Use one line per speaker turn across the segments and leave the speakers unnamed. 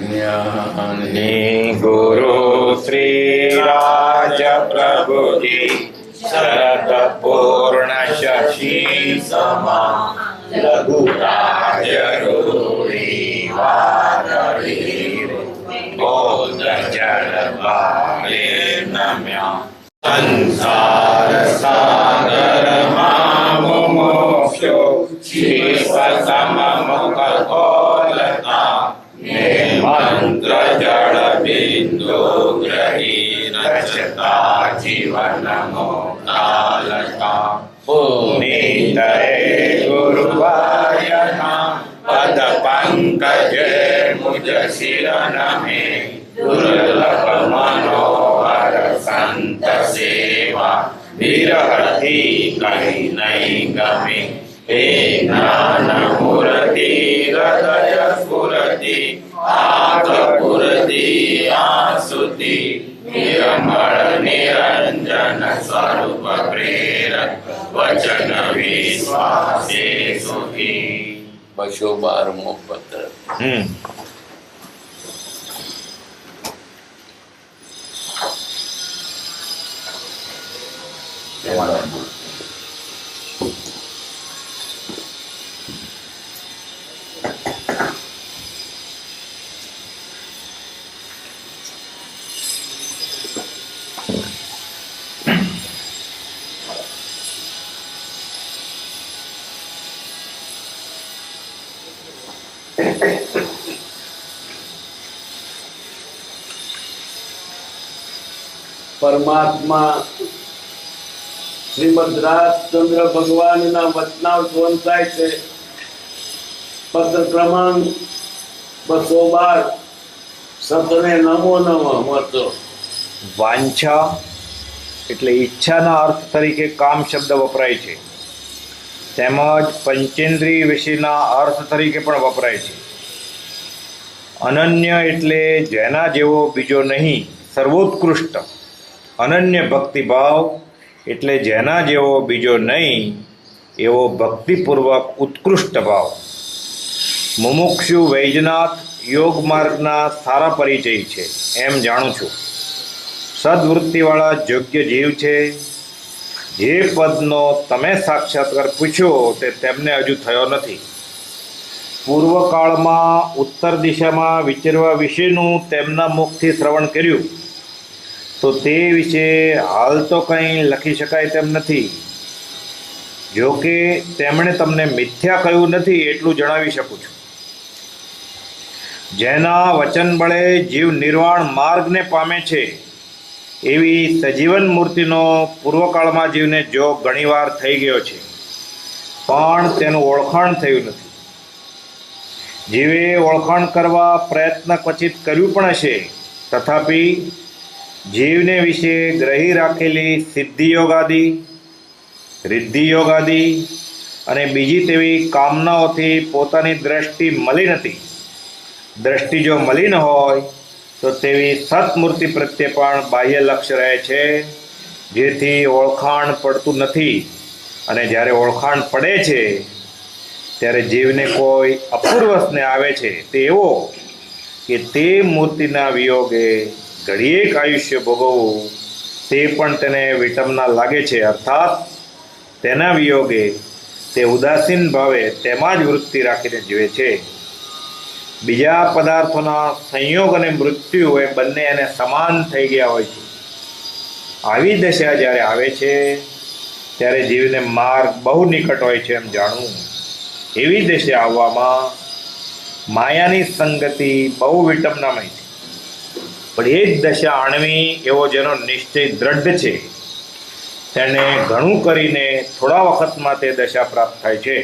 ज्ञानी गुरु श्री राज प्रभु जी शरद पूर्ण शशि समा लघु राज रूढ़ी वादळी बोध जल बाले नम्या संसार सागर मुमुक्षु शिव सममुख खोलता मंत्र जल बिंदु ग्रहीण चता जीवन मुक्तालता पुनीतये गुरुवायना पद पंकज मुझ सिर नमे दुर्लभ मनोहर संत सेवा विरहति कहीं नहीं गमे हे ज्ञान मूर्ति हृदय स्फुरति आग पुरति आसुति निर्मल निरंजन स्वरूप प्रेरक वचन विश्वासे सुखी 212 पत्र।
પરમાત્મા શ્રીમદ રાજચંદ્ર ભગવાનના વચનાવટ વંચાય છે। પત્ર ક્રમાંક 212 સતને નમો નમઃ વાંચો।
વાંછા એટલે ઈચ્છાના અર્થ તરીકે કામ શબ્દ વપરાય છે, તેમજ પંચેન્દ્રિય વિષયના અર્થ તરીકે પણ વપરાય છે। અનન્ય એટલે જેના જેવો બીજો નહીં, સર્વોત્કૃષ્ટ। અનન્ય ભક્તિભાવ એટલે જેના જેવો બીજો નહીં એવો ભક્તિપૂર્વક ઉત્કૃષ્ટ ભાવ। મુમુક્ષુ વૈજનાથ યોગ માર્ગના સારા પરિચય છે એમ જાણું છું। સદવૃત્તિવાળા યોગ્ય જીવ છે। જે પદનો તમે સાક્ષાત્કાર પૂછ્યો તે તેમને હજુ થયો નથી। પૂર્વકાળમાં ઉત્તર દિશામાં વિચરવા વિશેનું તેમના મુખથી શ્રવણ કર્યું તો તે વિશે હાલ તો કંઈ લખી શકાય તેમ નથી। જો કે તેમણે તમને મિથ્યા કહ્યું નથી એટલું જણાવી શકું છું। જેના વચન બળે જીવ નિર્વાણ માર્ગને પામે છે એવી સજીવન મૂર્તિનો પૂર્વકાળમાં જીવને જોગ ઘણીવાર થઈ ગયો છે, પણ તેનું ઓળખાણ થયું નથી। જીવે ઓળખાણ કરવા પ્રયત્ન ક્વચિત કર્યું પણ હશે, તથાપિ જીવને વિશે ગ્રહી રાખેલી સિદ્ધિયોગાદી, રિદ્ધિયોગાદી અને બીજી તેવી કામનાઓથી પોતાની દ્રષ્ટિ મળી નથી। દ્રષ્ટિ જો મળી ન હોય તો તેવી સત્મૂર્તિ પ્રત્યે પણ બાહ્ય લક્ષ્ય રહે છે, જેથી ઓળખાણ પડતું નથી। અને જ્યારે ઓળખાણ પડે છે ત્યારે જીવને કોઈ અપૂર્વ સ્નેહ આવે છે તે એવો કે તે મૂર્તિના વિયોગે ઘડીએક આયુષ્ય ભોગવવું તે પણ તેને વિટંબના લાગે છે। અર્થાત તેના વિયોગે તે ઉદાસીન ભાવે તેમાં જ વૃત્તિ રાખીને જીવે છે। બીજા પદાર્થોના સંયોગ અને મૃત્યુ એ બંને એને સમાન થઈ ગયા હોય છે। આવી દશા જ્યારે આવે છે ત્યારે જીવને માર્ગ બહુ નિકટ હોય છે એમ જાણવું। એવી દશા આવવામાં માયાની સંગતિ બહુ વિટંબનામય છે, પણ એ જ દશા આણવી એવો જેનો નિશ્ચય દ્રઢ છે તેને ઘણું કરીને થોડા વખતમાં તે દશા પ્રાપ્ત થાય છે।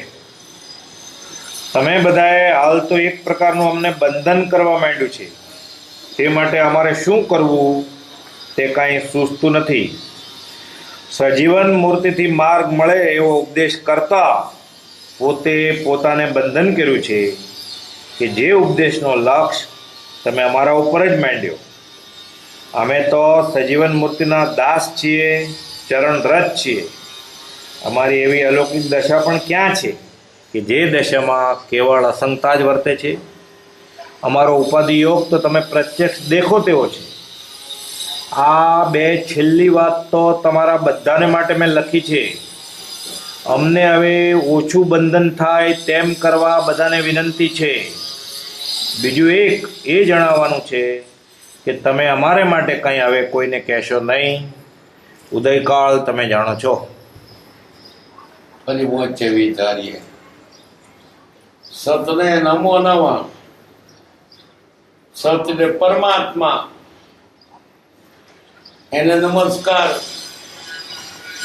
તમે બધાએ હાલ તો એક પ્રકારનું અમને બંધન કરવા માંડ્યું છે, તે માટે અમારે શું કરવું તે કાંઈ સૂઝતું નથી। સજીવન મૂર્તિથી માર્ગ મળે એવો ઉપદેશ કરતા પોતે પોતાને બંધન કર્યું છે કે જે ઉપદેશનો લક્ષ્ય તમે અમારા ઉપર જ માંડ્યો। અમે તો સજીવન મૂર્તિના દાસ છીએ, ચરણરત છીએ। અમારી એવી અલૌકિક દશા પણ ક્યાં છે કે જે દશામાં કેવળ અસંગતા જ વર્તે છે? અમારો ઉપાધિ યોગ તો તમે પ્રત્યક્ષ દેખો તેવો છે. આ બે છેલ્લી વાત તો તમારા બધાને માટે મેં લખી છે. અમને હવે ઓછું બંધન થાય તેમ કરવા બધાને વિનંતી છે. બીજું એક એ જણાવવાનું છે કે તમે અમારે માટે કંઈ હવે કોઈને કહેશો નહીં. ઉદયકાળ તમે જાણો છો.
ફરી વચ્ચે વિચારીએ. સતને નમો નમઃ. સત એટલે પરમાત્મા, એને નમસ્કાર.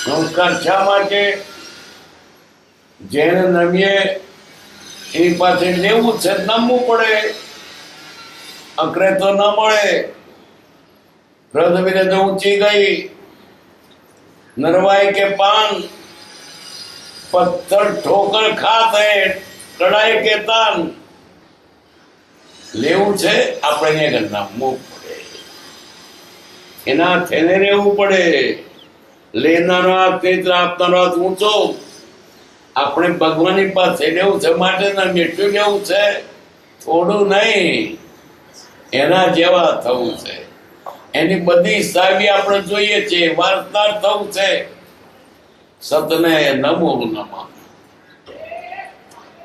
નમસ્કાર શા માટે? જેને નમીએ એની પાસે લેવું છે, નમવું પડે. અકરે તો ન મળે. રદવીરે તો ઊંચી ગઈ. નરવાઈ કે પાન, પથ્થર ઠોકર ખાતે, કડાઈ કે તાન. લેવું છે આપણે એને નમવું પડે. એના થઈને રહેવું પડે. લેનારો હાથ ચૈત્ર, આપનારો હાથ ઊંચો. આપણે ભગવાનની પાસે લેવું છે માટે મીઠું લેવું છે, થોડું નહીં. એના જેવા થવું છે. એની બધી સાવી આપણે જોઈએ છે, વારસદાર થવું છે. સતને નમો નમઃ.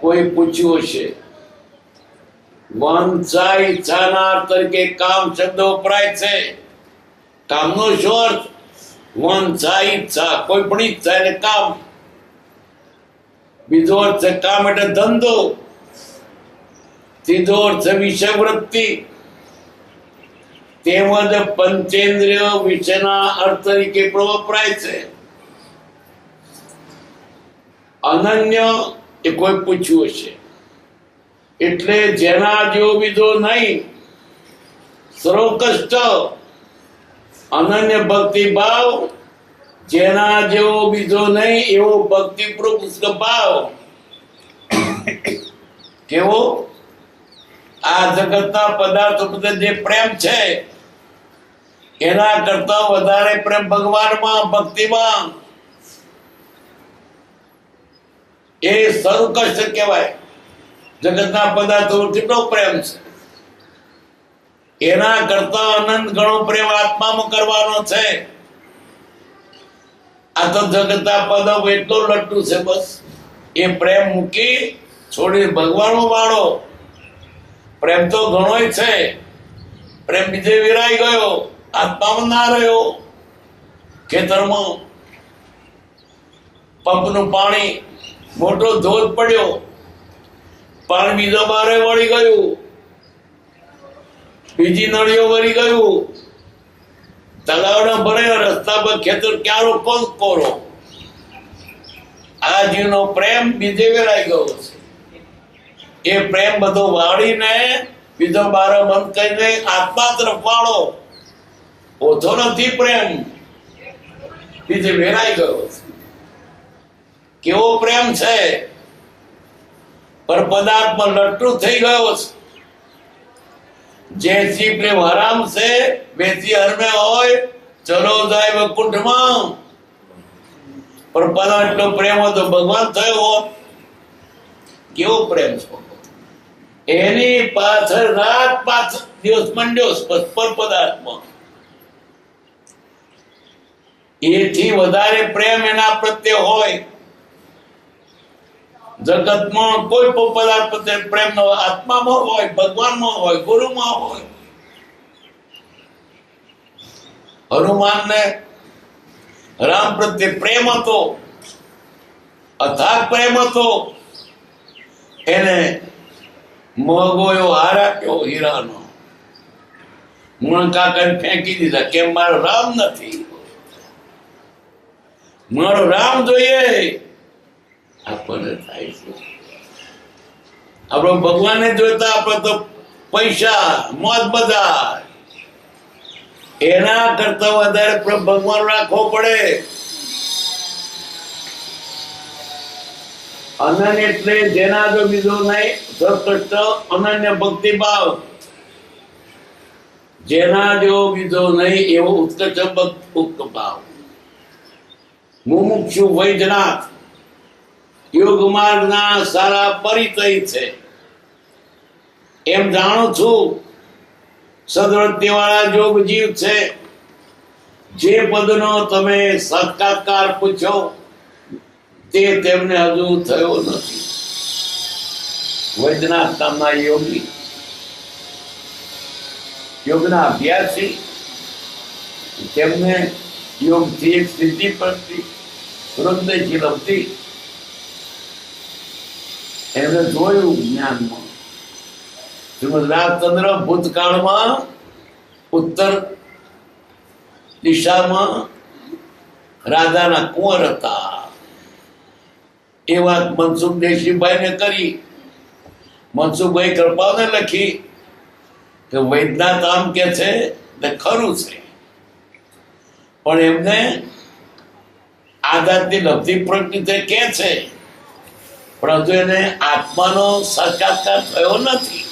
કોઈ પૂછ્યું હશે, વાંછા ઈચ્છાના તરીકે કામ શબ્દ વપરાય છે. કામનો શું અર્થ? વાંછા ઈચ્છા, કોઈ પણ ઈચ્છા એટલે કામ. બીજો અર્થ છે કામ એટલે ધંધો. ત્રીજો અર્થ છે વિષયવૃત્તિ. તેમજ પંચેન્દ્રિય વિષયના અર્થ તરીકે પણ વપરાય છે. અનન્ય એ કોઈ પૂછ્યું હશે, એટલે જેના જેવો બીજો નહીં. સર્વકષ્ટ અનન્ય ભક્તિ ભાવ, જેના જેવો બીજો નહીં એવો ભક્તિપૂર્વક ભાવ. કેવો? આ જગતના પદાર્થો પ્રત્યે જે પ્રેમ છે એના કરતા વધારે પ્રેમ ભગવાનમાં, ભક્તિમાં. એ સર્વકષ્ટ કહેવાય. જગતના પદાર્થો કેટલો પ્રેમ છે, એના કરતા અનંત ગણો પ્રેમ આત્મામાં કરવાનો છે. આ તો જગતના પદો એટલો લટ્ટુ છે, બસ એ પ્રેમ મૂકી છોડી ભગવાન વાળો. પ્રેમ તો ઘણોય છે. પ્રેમ બીજે વિરાઈ ગયો, આત્મામાં ના રહ્યો. ખેતરમાં પંપનું પાણી, મોટો ધોધ પડ્યો, પાણી બીજો બારે વળી ગયું, બીજી નળીઓ વળી ગયું, તલાવડો ભરાયો, રસ્તા પર ખેતર ક્યારો કોણ કોરો. આ જીવનો પ્રેમ બીજે વેરાઈ ગયો છે. એ પ્રેમ બધો વાળીને બીજો બારો બંધ કરીને આત્મા તરફ વાળો. ઓછો નથી પ્રેમ, બીજે વેરાઈ ગયો છે. કેવો પ્રેમ છે? પર પદાર્થમાં લટ્ટુ થઈ ગયો છે. જેથી પ્રેમ હરામ છે, વેથી હરમે હોય, ચલો જાય વૈકુંઠમાં. પર પદાર્થનો પ્રેમ હતો ભગવાન થયો હોત. કેવો પ્રેમ છે? એની પાછળ રાત પાછળ દિવસ મંડ્યો પર પદાર્થમાં. એથી વધારે પ્રેમ એના પ્રત્યે હોય. જગતમાં કોઈ પણ પદાર્થ પ્રત્યે પ્રેમ ન હોય. આત્મામાં હોય, ભગવાનમાં હોય, ગુરુમાં હોય. હનુમાનને રામ પ્રત્યે પ્રેમ હતો, અથાગ પ્રેમ હતો. એને મોગોયો હાર આપ્યો હીરાનો, મણકા કરી ફેંકી દીધા. કેમ? મારો રામ નથી, મારો રામ જોઈએ. આપણને થાય છે આપણો ભગવાનને જોઈતા આપણે તો પૈસા, મોજ બજાર. એના કરતા વધારે ભગવાન રાખવો પડે. અનન્ય એટલે જેના જો બીજો નહીં. સર્વકષ્ટ અનન્ય ભક્તિ ભાવ, જેના જેવો બીજો નહીં એવો ઉત્કૃષ્ટ ભાવ. મુમુક્ષુ વૈદ્યનાથ યોગ માર્ગના સારા પરિચય છે. એમ જાણું છું સદવૃત્તિવાળા જોગ જીવ છે. જે પદનો તમે સાક્ષાત્કાર પૂછ્યો તે તેમને હજુ થયો નથી. વૈદ્યનાથ નામના યોગી, યોગના અભ્યાસી, તેમને યોગથી એક સિદ્ધિ પડતી હૃદયથી લભતી. એમને જોયું જ્ઞાનમાં. શ્રીમદ રાજચંદ્ર ભૂતકાળમાં ઉત્તર દિશામાં રાધાના કુંવર હતા. એ વાત મનસુખ દેશીભાઈને કરી. મનસુખભાઈ કૃપાને લખી કે વૈદ્યનાથ આમ કે છે તે ખરું છે, પણ એમને આધારની લબ્ધિ પ્રકૃતિ કે છે, પણ હજુ એને આત્માનો સાક્ષાત્કાર થયો નથી.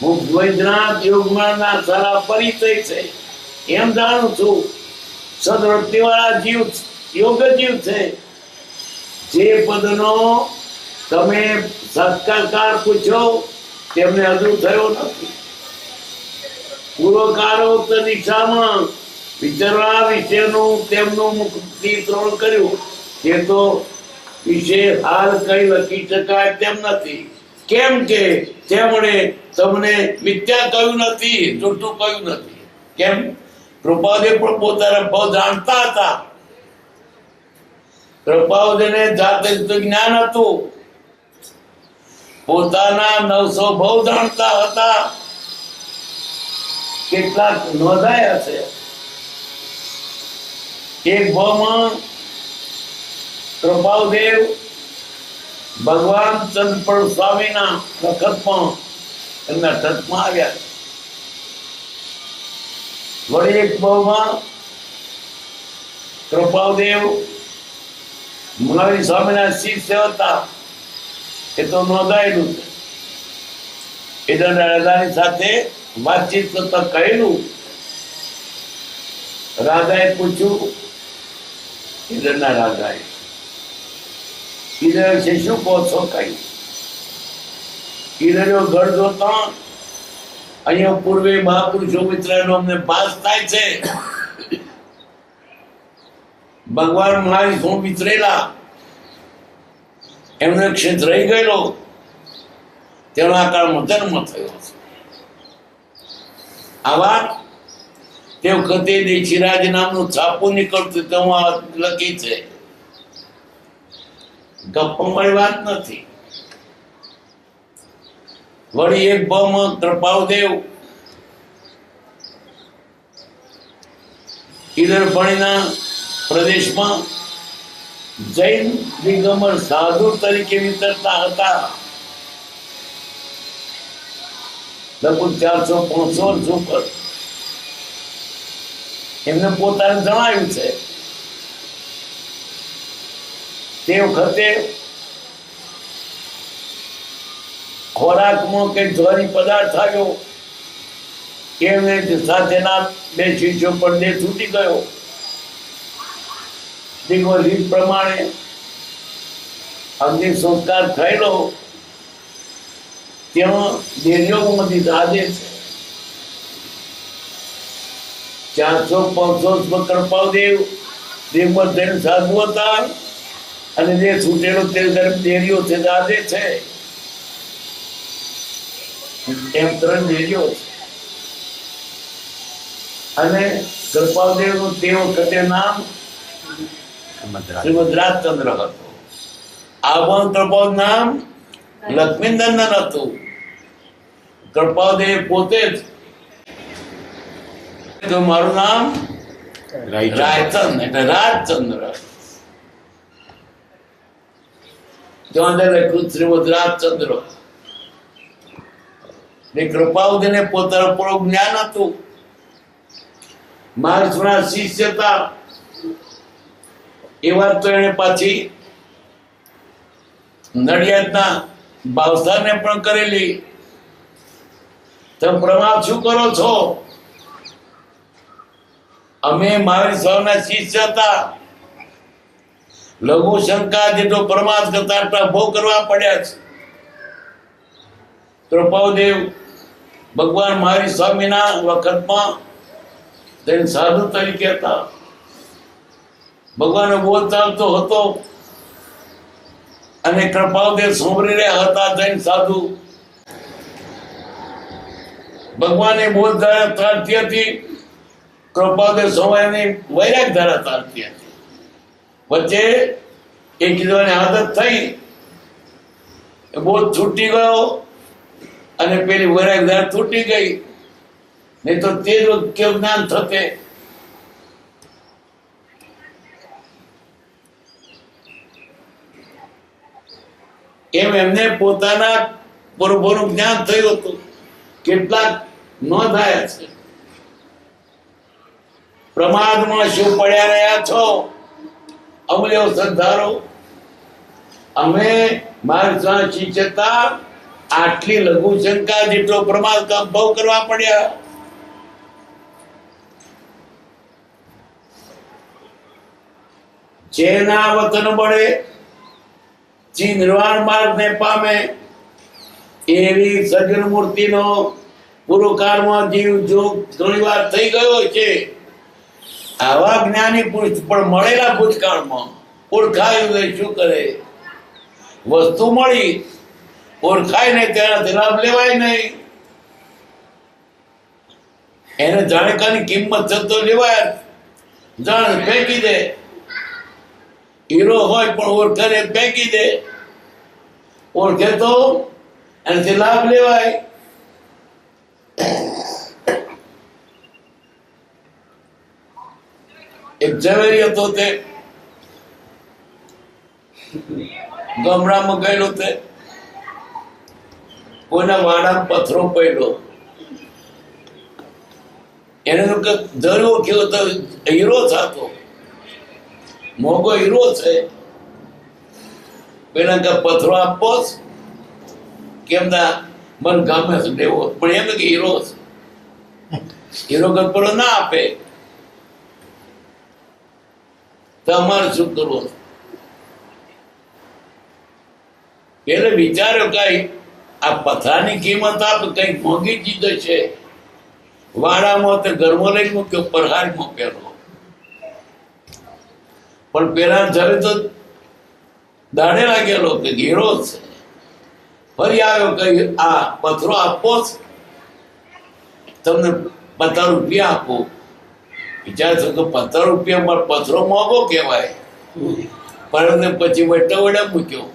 હું વૈદ્યનાથ યોગમાના સારા પરિચય છે એમ જાણું છું. સદવૃત્તિવાળા જીવ યોગ જીવ છે. જે પદનો તમે સાક્ષાત્કાર પૂછ્યો તેમને હજુ થયો નથી. પૂર્વકારોક્ત દિશામાં વિચરવા વિશેનું તેમનું મુક્તિ ત્રણ કર્યું. તે તો વિશે હાલ કઈ લખી શકાય તેમ નથી. કેમ કે તેમણે તમને મિથ્યા કહ્યું નથી, જૂઠું કહ્યું નથી. કેમ? કૃપાદેવ પણ પોતાના ભાવ જાણતા હતા. કૃપાદેવને જાતે જ્ઞાન હતું, પોતાના 900 ભાવ જાણતા હતા. કેટલાક નોંધાયા છે. એક ભાવમાં કૃપાદેવ ભગવાન ચંદ્રપળ સ્વામીના વખતમાં એમના ટચમાં આવ્યા. વળી એક ભાવમાં કૃપાદેવ મહાવીર સ્વામીના શિષ્ય હતા. એ તો નોંધાયેલું છે. ઈદરના રાજાની સાથે વાતચીત કરતા કહેલું. રાજાએ પૂછ્યું, ઈદરના રાજાએ ઈદર વિશે શું કહો છો? કહ્યું ઈદરનો ગઢ જોતા અહીંયા પૂર્વે મહાપુરુષો મિત્રનો અમને ભાસ થાય છે. ભગવાન મહાવીર શું વિતરેલા, એમનો ક્ષેત્ર રહી ગયેલો, તેનો આકારમાં જન્મ થયો છે. આ વાત તે વખતે દેશીરાજ નામનું છાપું નીકળતું તેમાં લખી છે. ગપ્પામાં વાત નથી. વળી એક ભાવમાં કૃપાદેવ ઈદરપણીના પ્રદેશમાં જૈન દિગંબર સાધુ તરીકે વિતરતા હતા. લગભગ 400-500 વર્ષ ઉપર એમને પોતાને જણાવ્યું છે. તે વખતે ખોરાકમાં કઈ ઝેરી પદાર્થ આવ્યો, એમને સાથેના 2 શિષ્યો પર દેહ છૂટી ગયો. રીત પ્રમાણે અગ્નિ સંસ્કાર થયેલો. ત્યાં દેહયોગમાંથી દાદે છે. 400-500 કૃપાદેવ દેવમાં જૈન સાધુ હતા, અને જે છૂટેલો તે દેરીઓ છે દાદે છે. એમ 3 દેરીઓ છે. અને કૃપાદેવનું તે વખતે નામ શ્રીમદ રાજચંદ્ર હતું. આ કૃપાદેવ નામ લક્ષ્મીનંદન હતું. કૃપાદેવ પોતે જ મારું નામ રાયચંદ એટલે રાજચંદ્ર. શ્રીમદ રાજચંદ્ર. કૃપાવતીને પોતાનું પૂર્વ જ્ઞાન હતું. મારા શિષ્ય હતા. એ વાત તો એને પાછી નડિયાદના ભાવસારને પણ કરેલી. તમે પ્રમાદ શું કરો છો? અમે મહાવીર સ્વામીના શિષ્ય હતા. લઘુ શંકા જેટલો પ્રમાદ કરતા આટલા ભોગ કરવા પડ્યા છે. કૃપાદેવ ભગવાન મહાવીર સ્વામીના વખતમાં જૈન સાધુ તરીકે હતા. ભગવાનનો બોધ ચાલતો હતો અને કૃપાદેવ સાંભળી રહ્યા હતા. જૈન સાધુ ભગવાને બોધ ધારા ચાલતી હતી, કૃપાદેવ સમયની વૈરાગ ધારા ચાલતી હતી. વચ્ચે એકબીજાની આદત થઈ, બોધ છૂટી ગયો અને પેલી વૈરાગ ધારા તૂટી ગઈ. નહીં તો તે જ કેવું જ્ઞાન થતે. એમ એમને પોતાના બરોબરનું જ્ઞાન થયું હતું. કેટલાક ન થયા છે. પ્રમાદમાં શું પડ્યા રહ્યા છો અમલ્યો સદ્ધારો. અમે મારા શિષ્યતા આટલી લઘુ શંકા જેટલો પ્રમાદ કામ બહુ કરવા પડ્યા. જેના વતન બળે જે નિર્વાણ માર્ગ ને પામે એવી સજ્જન મૂર્તિનો પુરુકારમાં જીવ જો ઘણી વાર થઈ ગયો છે. આવા જ્ઞાની પુરુષ પણ મળેલા ભૂતકાળમાં ઓળખાયું શું કરે? વસ્તુ મળી, ઓળખાય નહીં, તેનાથી લાભ લેવાય નહીં. એને જાણકાની કિંમત થતો લેવાય, જાણ ફેંકી દે. હીરો હોય પણ ઓળખે ફેંકી દે. ઓળખે તો એનાથી લાભ લેવાય. એક ઝવેરી હતો, તે ગામડામાં ગયેલો, તે કોઈના વાડામાં પથરો પડ્યો. એને તો ધર્યો કેવો તો હીરો થતો, મોગો હીરો છે. પેલા કે પથરો આપવો કેમ ના મન ગમે છે દેવો, પણ એમ કે હીરો છે. હીરો ગપરો ના આપે તો અમારે શું કરવું? એટલે વિચાર્યો કઈ આ પથરાની કિંમત આપ કઈ મોંઘી ચીજ છે. વાડામાં તો ઘરમાં લઈ મૂક્યો, પરહારીમાં પહેરો. પણ પેલા જયારે તો દાડે લાગેલો કે હીરો છે. ફરી આવ્યો કે આ પથરો આપવો તમને 50 રૂપિયા આપો. વિચાર છો કે 50 રૂપિયામાં પથરો મોંઘો કહેવાય, પરંતુ પછી વટા વડા મૂક્યો.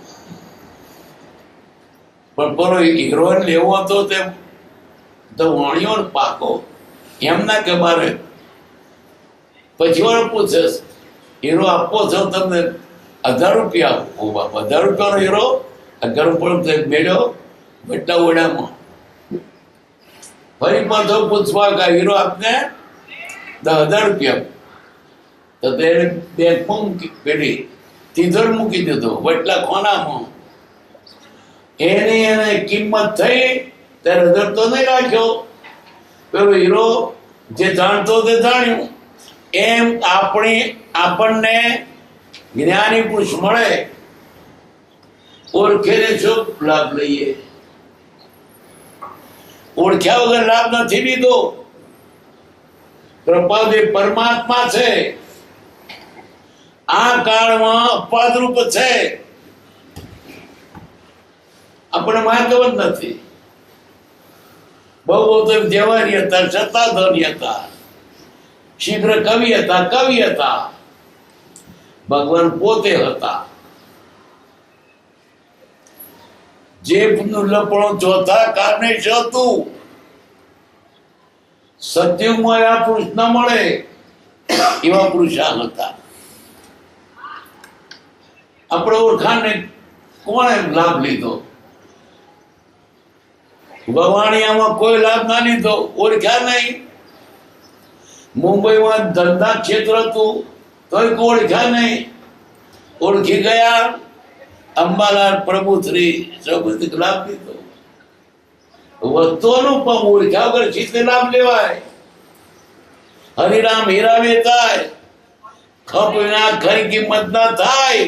પણ પેલો હીરો લેવો હતો તે તો વણ્યો ને પાકો. એમ ના કે મારે પછી વાળો પૂછે હીરો આપવો છો તમને 1000 રૂપિયા આપો. 1000 રૂપિયાનો હીરો 11 પણ મેળ્યો વટા વડામાં. ફરી પાછો પૂછવા કે હીરો આપને 10,000 રૂપિયા. તો તેને બેંકમાં મૂકી, પેલી તીધર મૂકી દીધો વટલા ખોનામાં. એની એને કિંમત થઈ ત્યારે 1000 તો નહીં રાખ્યો. પેલો હીરો જે જાણતો તે જાણ્યું. એમ આપણને જ્ઞાની પુરુષ મળે, ઓળખેને શું લાભ લઈએ? ઓળખ્યા વગર લાભ નથી લીધો. કૃપાદેવ પરમાત્મા છે, આ કાળમાં અપવાદરૂપ છે. આપણે માનતો જ નથી. બહુ તો જેવારી હતા, સત્તાધરી હતા, શીઘ્ર કવિ હતા. ભગવાન પોતે હતા. જે લપણો ચોથા કારણે હતું. સત્યુગમાં આ પુરુષ ન મળે એવા પુરુષ હતા. આપણે ઓળખાણને કોણે લાભ લીધો? વવાણિયામાં કોઈ લાભ ના લીધો, ઓળખ્યા નહીં. મુંબઈમાં ધંધા ક્ષેત્ર હતું તોય ઓળખ્યા નહીં. ઓળખી ગયા અંબાલાલ પ્રભુશ્રી સૌથી લાભ લીધો. વસ્તુઓનું પણ ઓળખ્યા વગર ચિત્તે લાભ લેવાય. હરિરામ હીરા વેચાય, ખપ વિના ખરી કિંમત ના થાય.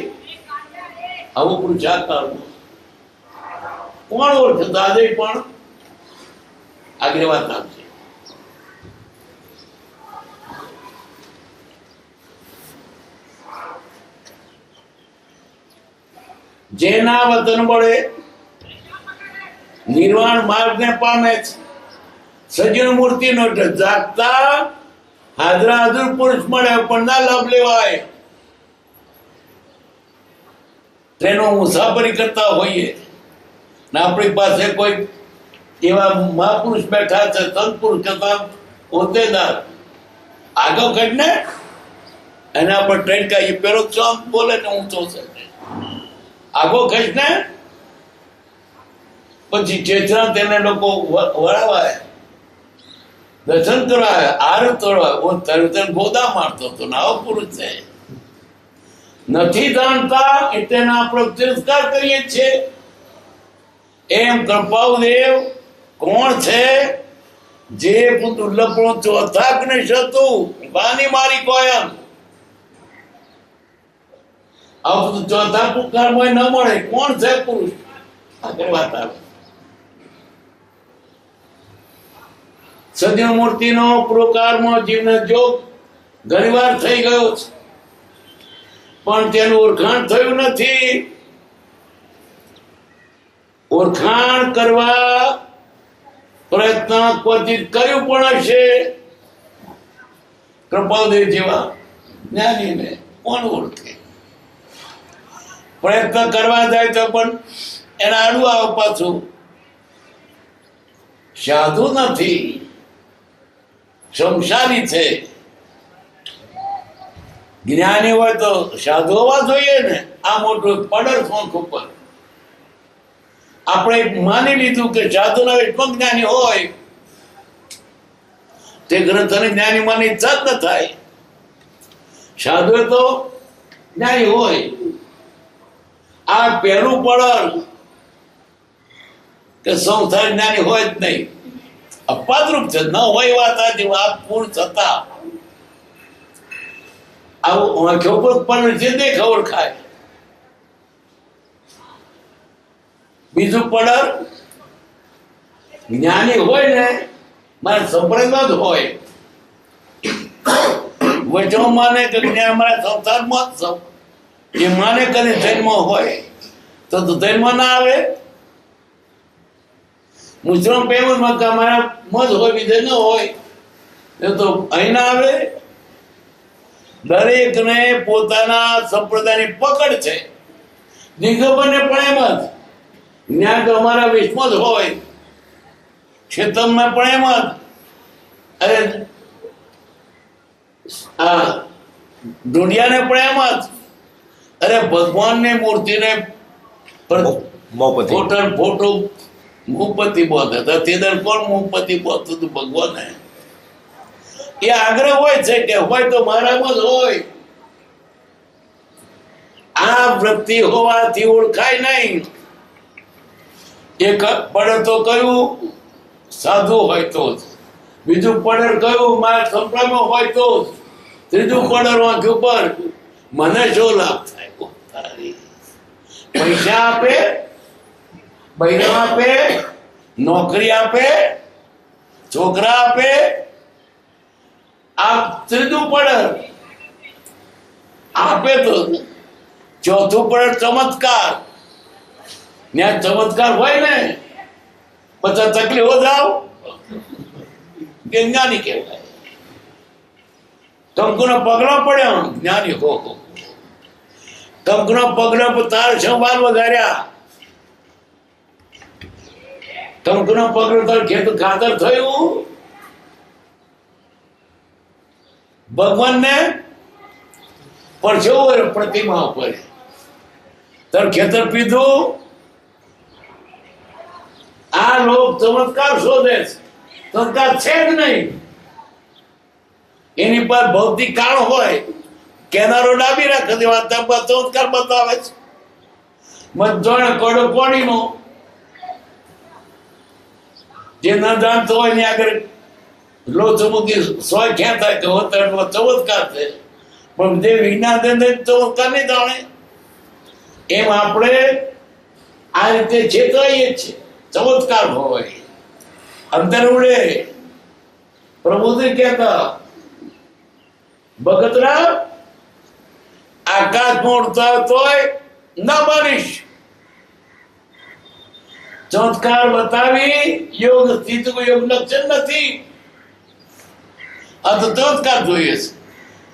આવું પુરુષાર્થ કોણ ઓળખે? દાદે પણ આગળ વાત આવશે. જેના વતન બળે નિર્વાણ માર્ગને પામે છે, સજ્જન મૂર્તિનો જાગતા હાજરા હાજર પુરુષ મળે પણ ના લાભ લેવાય. ટ્રેનો મુસાફરી કરતા હોઈએ ને આપણી પાસે કોઈ એવા મહાપુરુષ બેઠા છે, સંત પુરુષ કરતા હોદ્દેદાર આગળ કાઢને એના પર ટ્રેન કાઢી પેલો ચોક બોલે ને ઊંચો છે આગો ખેંચને પછી ચેતના તેને લોકો વળાવાય, દર્શન કરાય, આરત તોડવાય. ગોદા મારતો હતો ને આવો પુરુષ છે. નથી જાણતા એટલે આપણે તિરસ્કાર કરીએ છીએ. એમ કૃપાદેવ કોણ છે જે દુર્લભ ચોથાક ને હતું વાની મારી કોયમ આ બધું ચોથા પુકારમાં ન મળે. કોણ છે પુરુષ? આગળ વાત આવે. સજ્જન મૂર્તિનો પ્રકારમાં જીવન જોગ ઘણીવાર થઈ ગયો છે પણ તેનું ઓળખાણ થયું નથી. ઓળખાણ કરવા પ્રયત્ન ક્વચિત કર્યું પણ હશે. કૃપાદેવ જેવા જ્ઞાનીને કોણ ઓળખે? પ્રયત્ન કરવા જાય તો પણ એના આડું આવે પાછું. સાધુ નથી, સંસારી છે. જ્ઞાની હોય તો સાધુ હોવા જોઈએ ને. આ મોટું પડર શોખ ઉપર આપણે માની લીધું કે સાધુના વિશ્વમાં જ્ઞાની હોય તે ગ્રંથને જ્ઞાની માની ઈચ્છા જ ન થાય. સાધુ તો જ્ઞાની હોય. આ પહેલું પડર કે સંસાર જ્ઞાની હોય જ નહીં. અપાદરૂપ છે. ન હોય વાત આજે વાત પૂર્ણ થતા આવું આંખો પર પણ જે દેખ ઓળખાય. બીજું પડર જ્ઞાની હોય ને મારા સંપ્રદાય જ હોય. વચો માને કે જ્ઞાન મારા સંસારમાં જ એ માને કને જન્મ હોય તો જન્મ ના આવે. મુસ્લિમ પેમમાં કે મારા મત હોય બીજે ન હોય એ તો અહીં ના આવે. દરેકને પોતાના સંપ્રદાયની પકડ છે. દિગંબરને પણ એમ જ જ્ઞાન તો અમારા વિશ્વમાં જ હોય, ક્ષેત્રમાં પણ એમ જ. અરે આ દુનિયાને પણ એમ જ. અરે ભગવાનની મૂર્તિને ફોટો મુપતિ બોલતા હતા. તે દર કોણ મુપતિ બોલતું હતું? ભગવાને. એ આગ્રહ હોય છે કે હોય તો મારામાં જ હોય. આ વૃત્તિ હોવાથી ઓળખાય નહીં. એક પડર તો કયું સાધુ હોય તો જ. બીજું પડર કયું મારા સંપ્રદાયમાં હોય તો જ. ત્રીજું પડર વાંખ ઉપર મને શું લાભ થાય? પૈસા આપે, બૈરા આપે, નોકરી આપે, છોકરા આપે. આ ત્રીજું પડર આપે તો. ચોથું પડર ચમત્કાર. ત્યાં ચમત્કાર હોય ને પછી તકલીફો જાવ કે જ્ઞાની કહેવાય. કંકુનો પગલો પડ્યો જ્ઞાની હો. કંકુનો પગલો તાર સંભાળ વધાર્યા. કંકુનો પગલો તાર ખેત ખાતર થયું. ભગવાનને પરસેવો પ્રતિમા ઉપર તાર ખેતર પીધું. આ લોક ચમત્કાર શોધે છે. ચમત્કાર છે જ નહીં. એની પર ભૌતિક કાળ હોય, કેનારો ડાબી રાખે ચમત્કાર બતાવે છે. મજોણે કોડો કોણીનો જે ન જાણતો હોય ને આગળ લો ચમુકી સોય ક્યાં થાય કે ચમત્કાર છે. પણ જે વિજ્ઞાન ચમત્કાર નહીં જાણે એમ આપણે આ રીતે ચેતવાઈએ છીએ. ચમત્કાર હોય અંદર ઉડે. પ્રભુજી કહેતા ભગતરા આકાશમાં ઉડતા તોય ના માનીશ. ચમત્કાર બતાવી યોગ સ્થિત કોઈ યોગ લક્ષણ નથી. આ તો ચમત્કાર જોઈએ છે.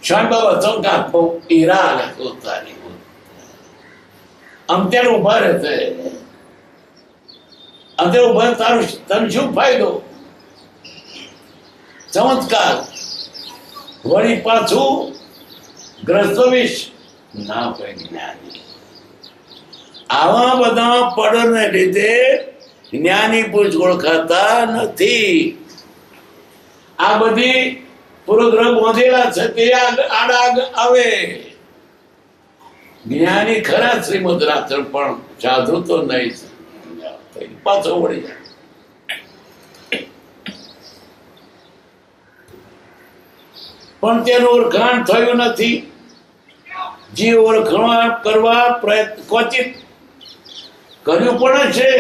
સ્વામી બાબા ચમત્કાર બહુ હીરા હાલે પોતાની અંતર ઉભા રહેશે. અંતર ઉભા તારું તને શું ફાયદો? ચમત્કાર વળી પાછું ગ્રસ્તવિશ ના હોય જ્ઞાની. આવા બધા પડને લીધે જ્ઞાની પુરુષ ઓળખાતા નથી. આ બધી પૂર્વગ્રહ બાંધેલા છે તે આડા આવે. જ્ઞાની ખરા શ્રીમદ રાત્ર પણ સાધુ તો નહીં. પાછો વળી જાય. પણ તેનું ઓળખાણ થયું નથી. જે ઓળખાણ કરવા પ્રયત્ન ક્વચિત કર્યું પણ છે.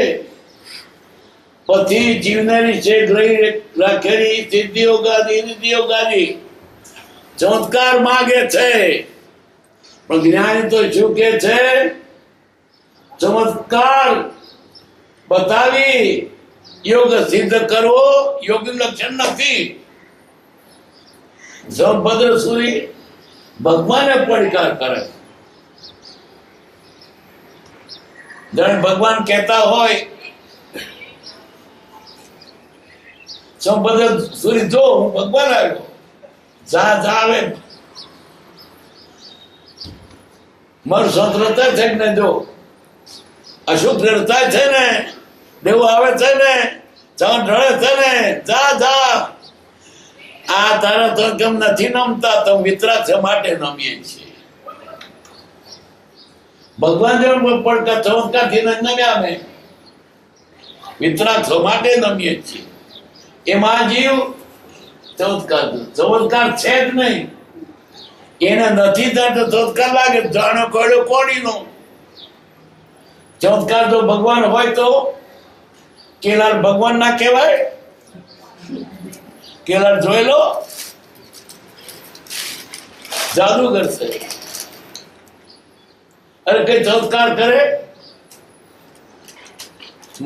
પછી જીવનારી છે ગ્રહી રાખેલી સિદ્ધિઓ ગાદી નિધિઓ ગાદી ચમત્કાર માગે છે. પણ જ્ઞાની તો શું કે છે? ચમત્કાર બતાવી યોગ સિદ્ધ કરવો યોગી લક્ષણ નથી. ભદ્ર સુરી ભગવાને પડકાર કરે. જાણે ભગવાન કહેતા હોય સંભદ્ર સુરી જો હું ભગવાન આવ્યો જા જા આવે મારું સ્વતંત્રતા છે ને જો અશુભ રડતા છે ને દેવું આવે છે ને ચાંદ ઢળે છે ને જા જા. આ તારા તો કેમ નથી નમતા? તો વિતરાગ છે માટે નમીએ છીએ. ભગવાન જેમ પડકા ચમત્કાર થી નમ્યા અમે વિતરાગ માટે નમીએ છીએ. એમાં જીવ ચમત્કાર છે જ નહીં. એને નથી થતો ચમત્કાર લાગે. જાણો કડ્યો કોડીનો ચમત્કાર જો ભગવાન હોય તો કેલાર ભગવાન ના કહેવાય? કેલાર જોઈ લો જાદુગર છે. અરે કઈ ચમત્કાર કરે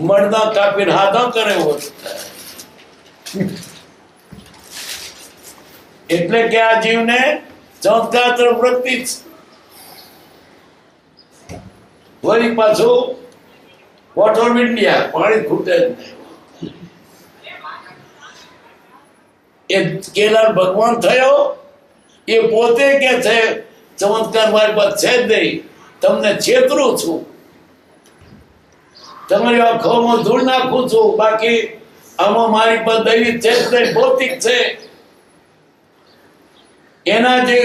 મરદા કાપીને હાથા કરે હોત. એટલે કે આ જીવને ચમત્કાર તરફ વૃત્તિ છે. વળી પાછું વોટર મીડિયા પાણી ખૂટે જ નહીં. એ કેલાર ભગવાન થયો એ પોતે કે છે ચમત્કાર મારી પાસે છે જ નહીં. તમને છેતરું છું. તમારી આંખોમાં ધૂળ નાખું છું. બાકી આમાં મારી પાસે દૈવિક છે જ નહીં, ભૌતિક છે. એના જે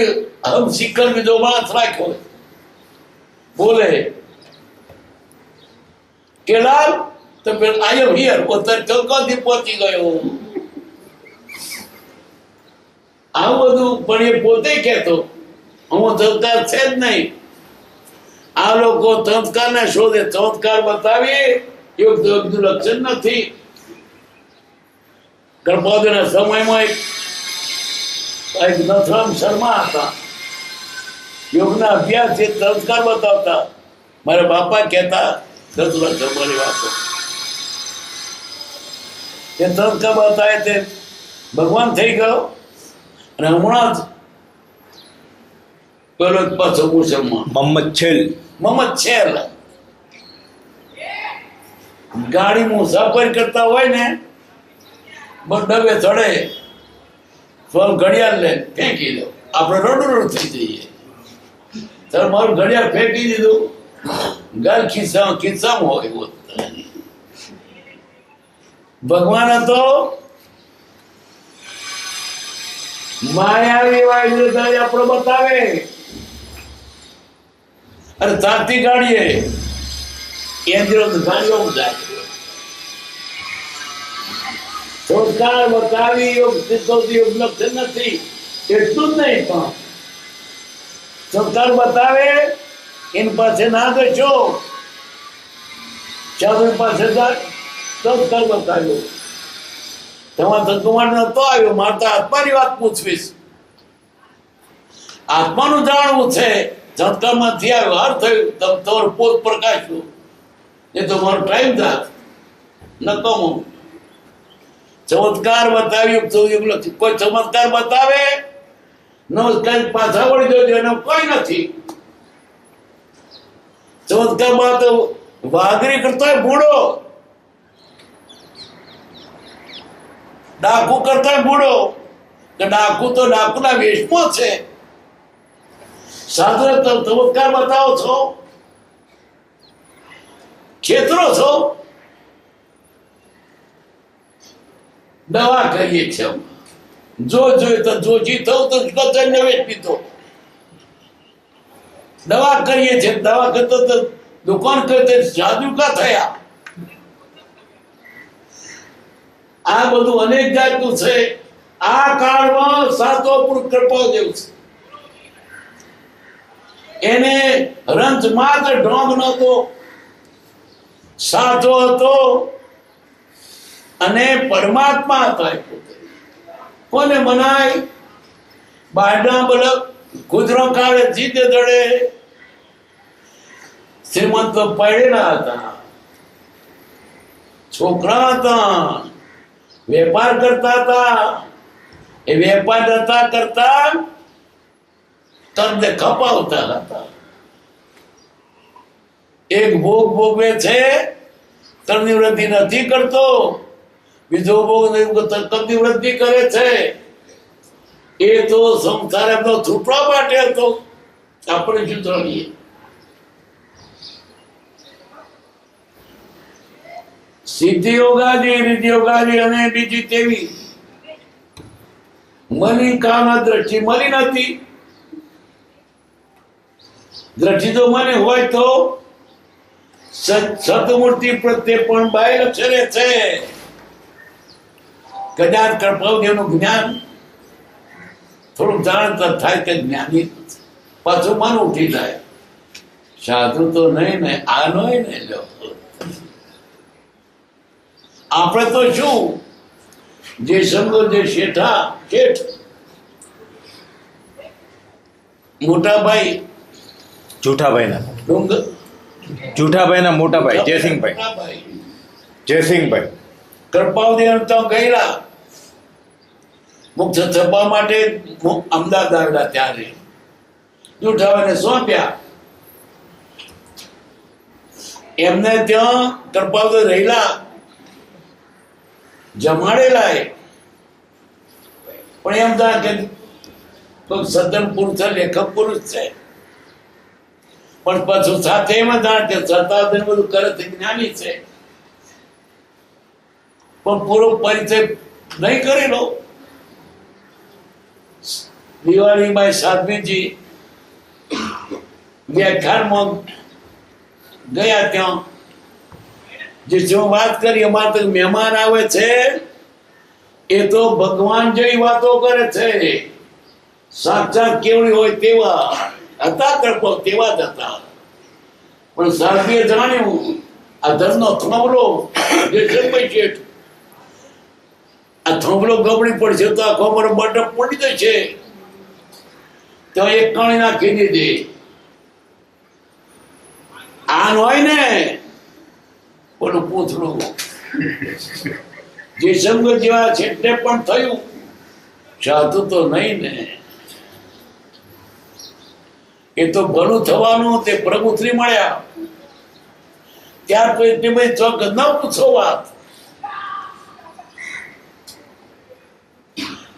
હમ શિખર બીજો માણસ રાખ્યો બોલે કેલાર તો પેલા આયો હિયર પોતે કલકત્તી પહોંચી ગયો. આવું બધું પણ એ પોતે કહેતો હું ચમત્કાર છે જ નહીં. આ લોકો ચમત્કાર ને શોધે. ચમત્કાર બતાવી યોગ લક્ષણ નથી. ગણપતિના સમયમાં એક નથરામ શર્મા હતા. યોગના અભ્યાસ છે ચમત્કાર બતાવતા. મારા બાપા કહેતા નથરામ શર્માની વાતો એ ચમત્કાર બતાવે તે ભગવાન થઈ ગયો. અને હમણાં જ પેલો પાછો મુસલમાન મોહમ્મદ છેલ ગાડી મુસાફર કરતા હોય ને ડબે ચડે ઘડિયાળ લે ફેંકી દો. આપણે રડું થઈ જઈએ. સર મારું ઘડિયાળ ફેંકી દીધું. ગાલ ખિસ્સામાં હોય. ભગવાન હતો માયાવી વાયુ આપણે બતાવે. અને ચાલતી ગાડીએ કેન્દ્ર ગાડીઓ જાય. સંસ્કાર બતાવી યોગ સિદ્ધોથી યોગ લક્ષણ નથી. એટલું જ નહીં પણ સંસ્કાર બતાવે એની પાસે ના જશો. સાધુ પાસે સંસ્કાર બતાવ્યો તમારા ધંધુમાન નતો આવ્યો, મારે તો આત્માની વાત પૂછવીશ. આત્માનું જાણવું છે, ઝટકામાંથી આવ્યો હાર થયું, તમારું પોત પ્રકાશ્યું. એ તો મારો ટાઈમ જાત નકમો. ચમત્કાર બતાવ્યું તો કોઈ ચમત્કાર બતાવે નમસ્કાર પાછા વળી જજો, એનો કોઈ નથી. ચમત્કારમાં તો વાઘરી કરતો હોય બૂઢો, ડાકુ કરતો હોય બૂઢો, કે ડાકુ તો ડાકુના વેશમાં છે. સાધુ ચમત્કાર બતાવો છો, છેતરો છો. દવા કરીએ છીએ જોઈએ તો જોજી થવું તો ગજન વેચ પીતો. દવા કરીએ છીએ, દવા કરતો તો દુકાન કરતે જાદુ કા થયા. આ બધું અનેક જાતનું છે. આ કાળમાં સાતો પુરુષ કૃપા જેવું છે. એને રંજ માત્ર ઢોંગ નતો, સાચો હતો અને પરમાત્મા હતા. કોને મનાય? બારડા બલક ગુજરો કાળે જીતે દડે શ્રીમંત પડેલા હતા, છોકરા હતા, વેપાર કરતા હતા. એ વેપાર કરતા તમને ખપાવતા હતા. એક ભોગ ભોગવે છે, તરની વૃદ્ધિ નથી કરતો, બીજો ભોગ તરની વૃદ્ધિ કરે છે. એ તો સંસાર એમનો છૂટવા માટે હતો. આપણે શું જાણીએ? સિદ્ધિ યોગાજી, રીતિ યોગાજી અને બીજી તેવી મની કાના દ્રષ્ટિ મળી નથી. દ્રષ્ટિ તો મને હોય તો સતમૂર્તિ પ્રત્યે પણ બાય અક્ષરે છે. કદાચ કૃપાદેવનું જ્ઞાન થોડું જાણતા થાય કે જ્ઞાની, પાછું મન ઉઠી જાય. સાધુ તો નહીં ને, આ નહીં ને. લો આપણે તો શું, જે સમજો જે શેઠ મોટાભાઈ
જૂઠાભાઈના
ડુંગર
જૂઠાભાઈના મોટાભાઈ જયસિંહભાઈ
કૃપાદેવ તો ગયેલા મુખ્ય સભા માટે અમદાવાદ આવેલા. ત્યારે જૂઠાભાઈને સોંપ્યા. એમને ત્યાં કૃપાદેવ રહેલા, જમાડેલા. પણ એમ થાય કે કોઈ સજ્જન પુરુષ છે, લેખક પુરુષ છે. પણ પાછું સાથે એમ જાણ કે સત્તાધન બધું કરે છે, જ્ઞાની છે. પણ પૂરો પરિચય નહીં કરેલો. દિવાળીમાં સાધ્વીજી વ્યાખ્યાનમાં ગયા. ત્યાં જે વાત કરી, અમારે તો મહેમાન આવે છે એ તો ભગવાન જેવી વાતો કરે છે. સાક્ષાત કેવડી હોય તેવા હતા કૃપો, તેવા જ હતા. પણ સાધ્વીએ જાણ્યું આ ધનનો થોબલો જે છે શેઠ, આ થોબલો ગબડી પડશે તો આખો અમારો બટપ પડી જશે. તો એક કણી નાખી દીધી. આન હોય ને ઓલું પૂછડું, જે સંગ જેવા છેટે પણ થયું, સાધુ તો નહીં ને. એ તો ભલું થવાનું, તે પ્રભુશ્રી મળ્યા. ત્યાર તો એટલી બધી ચોક ન પૂછો વાત.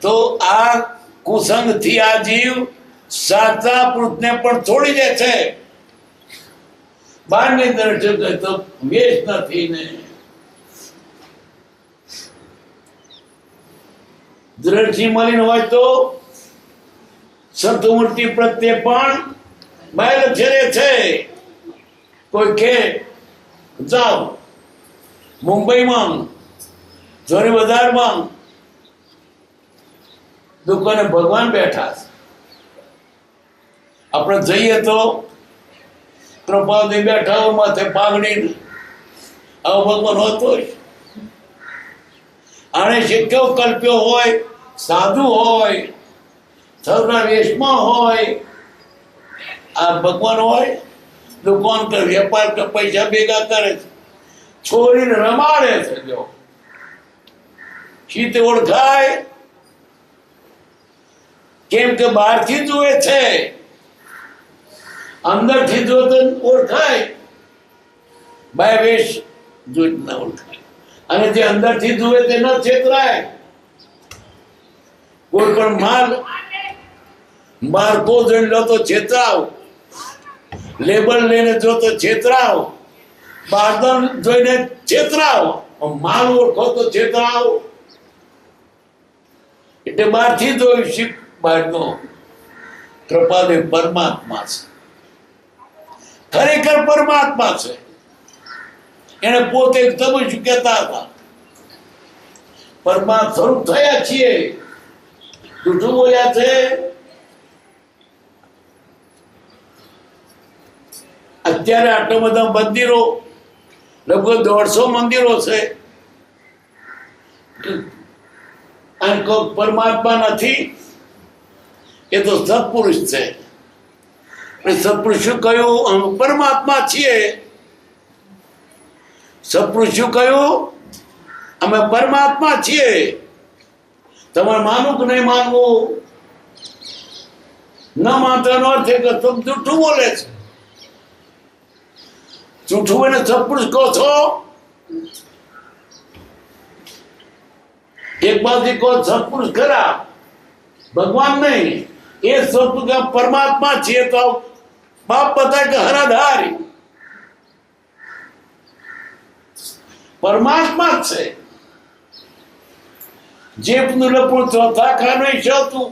તો આ કુસંગ થી આ જીવ સાચા પુરુષને પણ છોડી દે છે. બહારની દ્રષ્ટિ તો વેશ નથી ને. દ્રષ્ટિ મલિન હોય તો સતમૂર્તિ પ્રત્યે પણ બાયલ છેરે છે. કોઈ કે જાઓ મુંબઈમાં જોરી બજારમાં દુકાને ભગવાન બેઠા છે. આપણે જઈએ તો કૃપાથી બેઠા માથે પાઘડી, આવો ભગવાન હોતો જ. આને શીખ્યો કલ્પ્યો હોય, સાધુ હોય, સૌના વેશમાં હોય, આ ભગવાન હોય, દુકાન કરે, વેપાર કરે, પૈસા ભેગા કરે છે, છોરીને રમાડે છે. જો શીતે ઓળખાય કેમ કે બહારથી જુએ છે, અંદરથી જો તો ઓળખાય. બાય વેશ જોઈ ના ઓળખાય, અને જે અંદરથી જુએ તે ન છેતરાય. કોઈ પણ માલ માર્કો જોઈ લો તો છેતરાવ, લેબલ લઈને જો તો છેતરાવ, બારદાન જોઈને છેતરાવ, માલ ઓળખો તો છેતરાવ. એટલે બહારથી જોયું શીખ, બહારનો કૃપાદેવ પરમાત્મા છે, ખરેખર પરમાત્મા છે. એને પોતે તમે શું કહેતા હતા, પરમાત્મા સ્વરૂપ થયા છીએ. જૂઠું બોલ્યા છે. અત્યારે આટલા બધા મંદિરો, લગભગ 150 મંદિરો છે, અને કોઈ પરમાત્મા નથી. એ તો સત્પુરુષ છે. સત્પુરુષ શું કહ્યું? અમે પરમાત્મા છીએ. સત્પુરુષ શું કહ્યું? અમે પરમાત્મા છીએ. તમારે માનવું કે નહીં માનવું? ન માનવાનો અર્થ છે કે તમે જૂઠું બોલે છે. જૂઠું એને સત્પુરુષ કહો છો. એક બાજુ કહો સત્પુરુષ ખરા, ભગવાન નહીં. એ સત્પુરુષ પરમાત્મા છીએ તો બાપ બતાય કે હરાધારી પરમાત્મા જ છે. જે લપું ચોથા ખાનો હતું,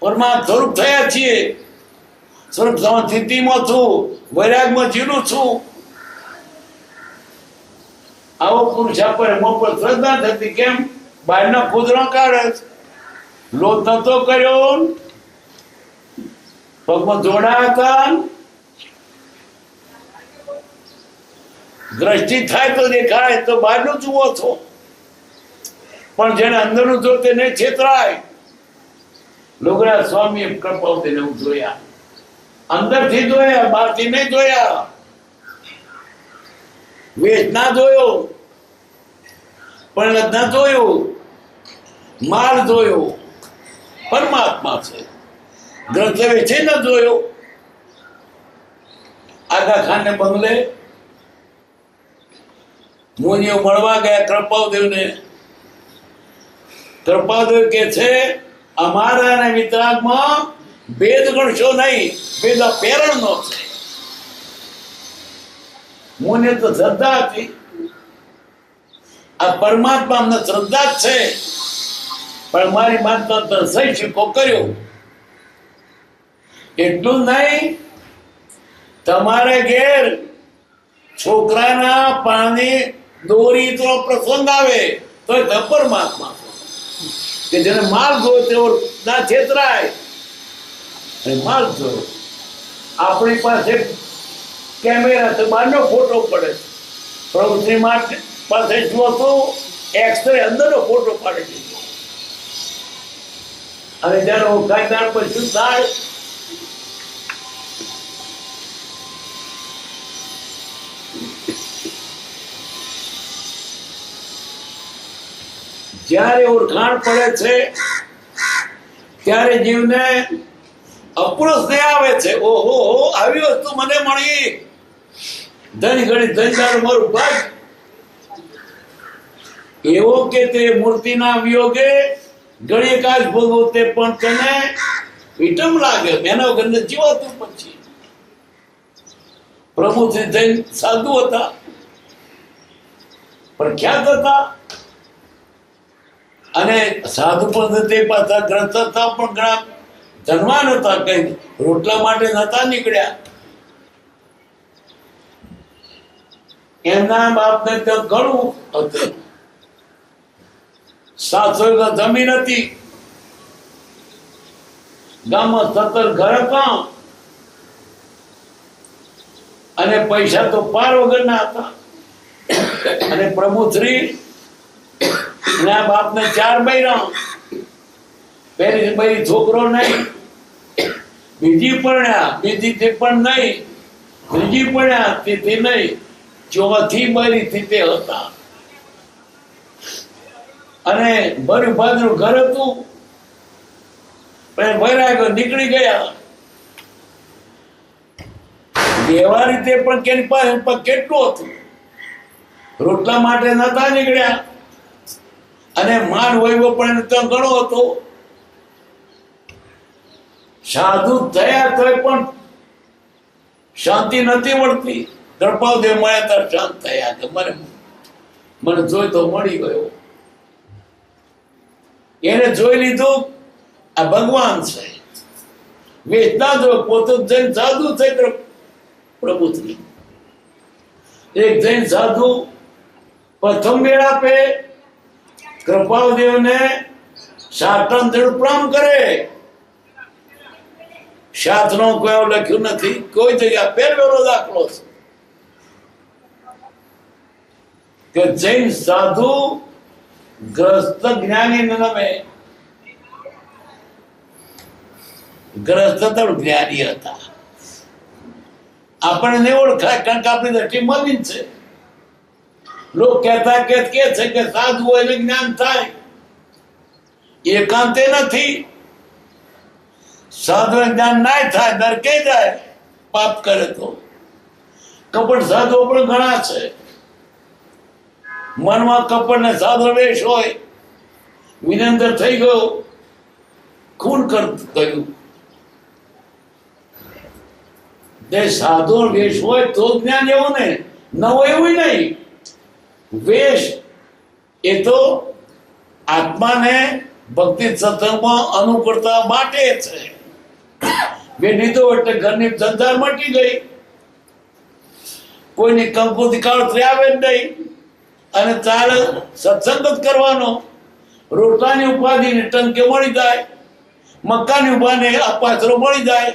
પરમાત્મા સ્વરૂપ થયા છીએ. સ્વરૂપ સ્થિતિમાં છું, વૈરાગમાં જીલું છું. આવો પુરુષ આપણે મોં પર શ્રદ્ધા થતી. કેમ? બહારના કૂતરો કાઢે, લોટ નતો કર્યો, પગમાં જોડા હતા. દ્રષ્ટિ થાય તો દેખાય, તો બહારનું જુઓ છો. પણ જેને અંદરનું જો તે નહીં છેતરાય. લોગરા સ્વામી કૃપાવતીને હું જોયા, અંદરથી જોયા, બહારથી નહીં જોયા. વેશ ના જોયો, પણ ના જોયું, માલ જોયો. પરમાત્મા છે. ગ્રંથ વેચે ન જોયો. આગા ખાનને બંગલે મુનિઓ મળવા ગયા કૃપાદેવને. કૃપાદેવ કે છે અમારા અને વિતરાગમાં ભેદ ગણશો નહીં, ભેદ પ્રેરણનો છે. મુનિ તો શ્રદ્ધા હતી. આ પરમાત્મા અમને શ્રદ્ધા જ છે, પણ મારી માતા સહી શીખો કર્યો. એટલું નહીં, તમારે ઘેર છોકરાના પાણી દોરી તો પ્રસંગ આવે તો પરમાત્મા કે જેને માલ જોયો તેઓ ના છેતરાય. માલ જોયો. આપણી પાસે કેમેરા તો બહારનો ફોટો પડે, પ્રવૃત્તિ માટે પાસે જુઓ તો એક્સરે અંદરનો ફોટો પાડી દીધો. અને જયારે ઓળખાણ પર શું થાય? જ્યારે ઓળખાણ પડે છે ત્યારે જીવને અપરોષ ને આવે છે. ઓહો, આવી વસ્તુ મને મળી. ધન ઘડી ધનદાર મારું ભાગ. એવો કે તે મૂર્તિના વિયોગે ઘણી કાજ ભોગવતે પણ તને વિટમ લાગે. એના વગર જીવાતું. પછી પ્રભુથી જૈન સાધુ હતા, પ્રખ્યાત હતા, અને સાધુ પણ તે પાછા ગ્રંથ હતા, પણ ઘણા ધનવાન હતા. કઈ રોટલા માટે નતા નીકળ્યા. એમના બાપને ત્યાં ઘણું હતું. 700 જમીન હતી. ગામમાં 17 ઘર હતા, અને પૈસા તો પાર વગરના હતા. અને પ્રભુ શ્રી અને આ બાપને 4 બૈરા, પહેલી બૈરી છોકરો નહીં, બીજી પરણ્યા, બીજીથી પણ નહીં, ત્રીજી પરણ્યા, તેથી નહીં, ચોથી બૈરીથી તે હતા. અને ભર્યું ભાદરું ઘર હતું, પણ વૈરાગ્ય નીકળી ગયા. એવા રીતે પણ કેની પાસે કેટલું હતું, રોટલા માટે નતા નીકળ્યા, અને માન વૈભવ પણ ત્યાં ઘણો હતો. સાધુ થયા તોય પણ શાંતિ નથી મળતી. દ્રૌપદી મળ્યા ત્યારે શાંત થયા કે મને જોઈ તો મળી ગયો. એને જોઈ લીધું આ ભગવાન છે. વેચના જો પોતે જૈન સાધુ થઈ પ્રભુથી. એક જૈન સાધુ પ્રથમ વેળ આપે, કૃપાળદેવને સાતમ પ્રણામ કરે. શાસ્ત્રો કોઈ લખ્યું નથી, કોઈ જગ્યા પહેલો દાખલો છે કે જૈન સાધુ ગ્રસ્ત જ્ઞાની નામે, ગ્રસ્ત જ્ઞાની હતા. આપણને નહીં ઓળખાય, કારણ કે આપણી દ્રષ્ટિ મલિન છે. લોકો કહેતા કે છે કે સાધુ હોય એટલે જ્ઞાન થાય, એકાંતે નથી. સાધુ જ્ઞાન ના થાય, નરકે જાય પાપ કરે તો. કપટ સાધુઓ પણ ઘણા છે. મનમાં કપટ ને સાધુ વેશ હોય, વિનંદર થઈ ગયો, ખૂન કર્યું. તે સાધુ વેશ હોય તો જ્ઞાન એવું ને, ન હોય એવું નહીં. વેશ એ તો આત્માને ભક્તિ સત્સંગમાં અનુકૂળતા માટે છે. બે લીધો એટલે ઘરની ધંધા મટી ગઈ, કોઈની કંકુથી કાળ આવે જ નહીં, અને ચાલે સત્સંગ જ કરવાનો. રોટલાની ઉપાધિને ટંકે મળી જાય, મક્કાની ઉપાને પાથરો મળી જાય,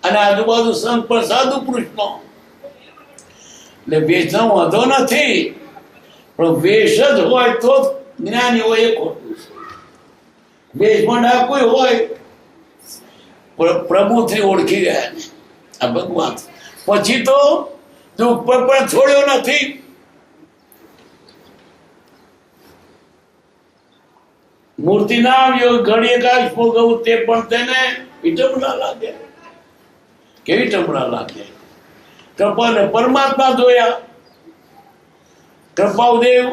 અને આજુબાજુ સંત પણ સાધુ પુરુષનો. એટલે વેચનો વાંધો નથી, પણ વેશ જ હોય તો જ્ઞાની હોય એ ખોટું છે. વેશમાં ડાકુય હોય પ્રભુથી ઓળખી ગયા ને આ ભગવાન, પછી તો દુઃખ પર પણ છોડ્યો નથી. મૂર્તિ ના આવ્યો, ઘડીએ કાશ ભોગવું, તે પણ તેને વિટંબણા લાગે. કેવી વિટંબણા લાગે? કૃપાને પરમાત્મા જોયા. કૃપાદેવ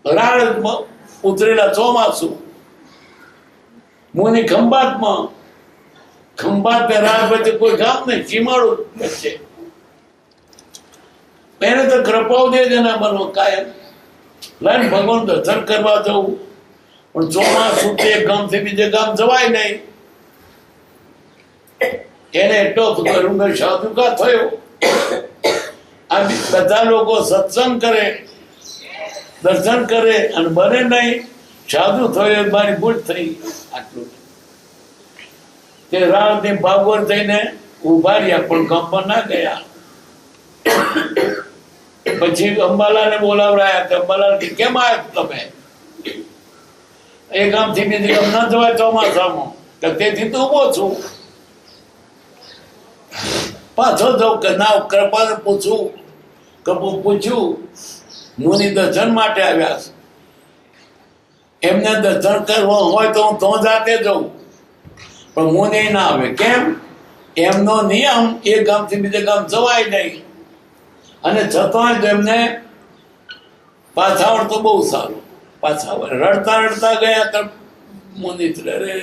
રાણ ઉતરેલા ચોમાસું, મુનિ ખંભાતમાં, ખંભાત ને રાણ વચ્ચે કોઈ ગામ નહીં, સીમાડું વચ્ચે. એને તો કૃપાદેવ એના મનમાં કાયમ લાઈન ભગવાન દર્શન કરવા જવું, પણ ચોમાસું તે ગામથી બીજે ગામ જવાય નહીં. એને એટલો કરું સાધુ કા થયો. આ બધા લોકો સત્સંગ કરે, દર્શન કરે, અને બને નહીં સાધુ થયો, મારી ભૂલ થઈ. આટલું તે રામથી ભાગવત થઈને ઉભા રહ્યા, પણ ગામમાં ના ગયા. પછી અંબાલાને બોલાવડાયા. અંબાલાલ કે કેમ આવ્યા તમે? એ ગામથી બીજી ગામ ના જવાય ચોમાસામાં, તેથી તો ઉભો છું. પાછો જાઉં કે ના, કૃપાને પૂછું. પૂછ્યું, મુનિ દર્શન માટે આવ્યા છે, એમને દર્શન કરવા હોય તો હું તો જાતે જાઉં, પણ મુનિ ના આવે. કેમ? એમનો નિયમ એ ગામથી બીજે ગામ જવાય નહીં, અને છતાંય તો એમને પાછાવડ તો બહુ સારું. પાછાવડ રડતા રડતા ગયા તો મુનિ રે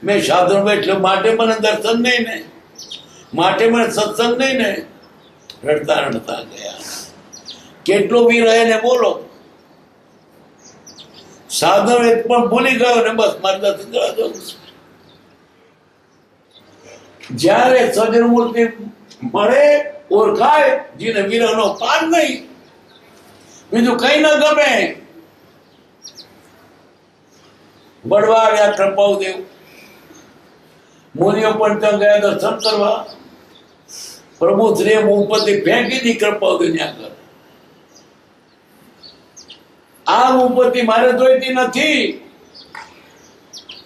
મેં સાધુ બેઠો માટે મને દર્શન નહીં ને, માટે મને સત્સંગ નહીં ને. રડતા રડતા ગયા. કેટલો બી રહે ને બોલો. સાધુ એક પણ ભૂલી ગયો ને બસ મારે દર્શન કરવા જવું છે. જ્યારે સજ્જન મૂર્તિ મળે, ઓળખાય, જીને વીરનો પાર નહીં, બીજું કઈ ન ગમે. બળવા આવ્યા કૃપાદેવ. મુનિઓ પણ ત્યાં ગયા દર્શન કરવા. પ્રભુ શ્રી ઉપરથી ફેંકી દી કૃપાદેવની આગળ. આ ઉપરથી મારે જોઈતી નથી.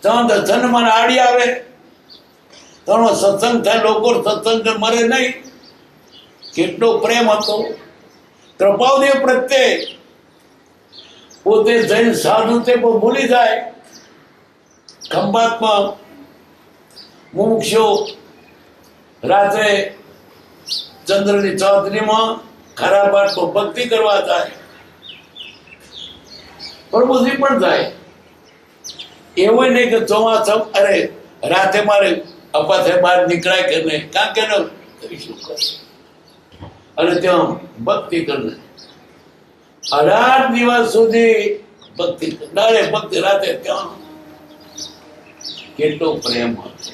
દર્શન મને આડી આવે તનો સત્સંગ થાય, લોકો સત્સંગ મરે નહીં. કેટલો પ્રેમ હતો કૃપાદેવ પ્રત્યે. પોતે જૈન સાધુ તે ભૂલી જાય. ખંભાતમાં મુમુક્ષો રાત્રે ચંદ્રની ચૌધરીમાં ખરા પાઠમાં ભક્તિ કરવા જાય, પ્રભુજી પણ જાય. એવું નહીં કે ચોમાસા અરે રાતે મારે અપાથે બહાર નીકળાય કે નહીં, કાં કે શું કરે. અને ત્યાં ભક્તિ કરે 18 દિવસ સુધી ભક્તિ ડાળે ભક્તિ રાતે ત્યાં. કેટલો પ્રેમ હતો.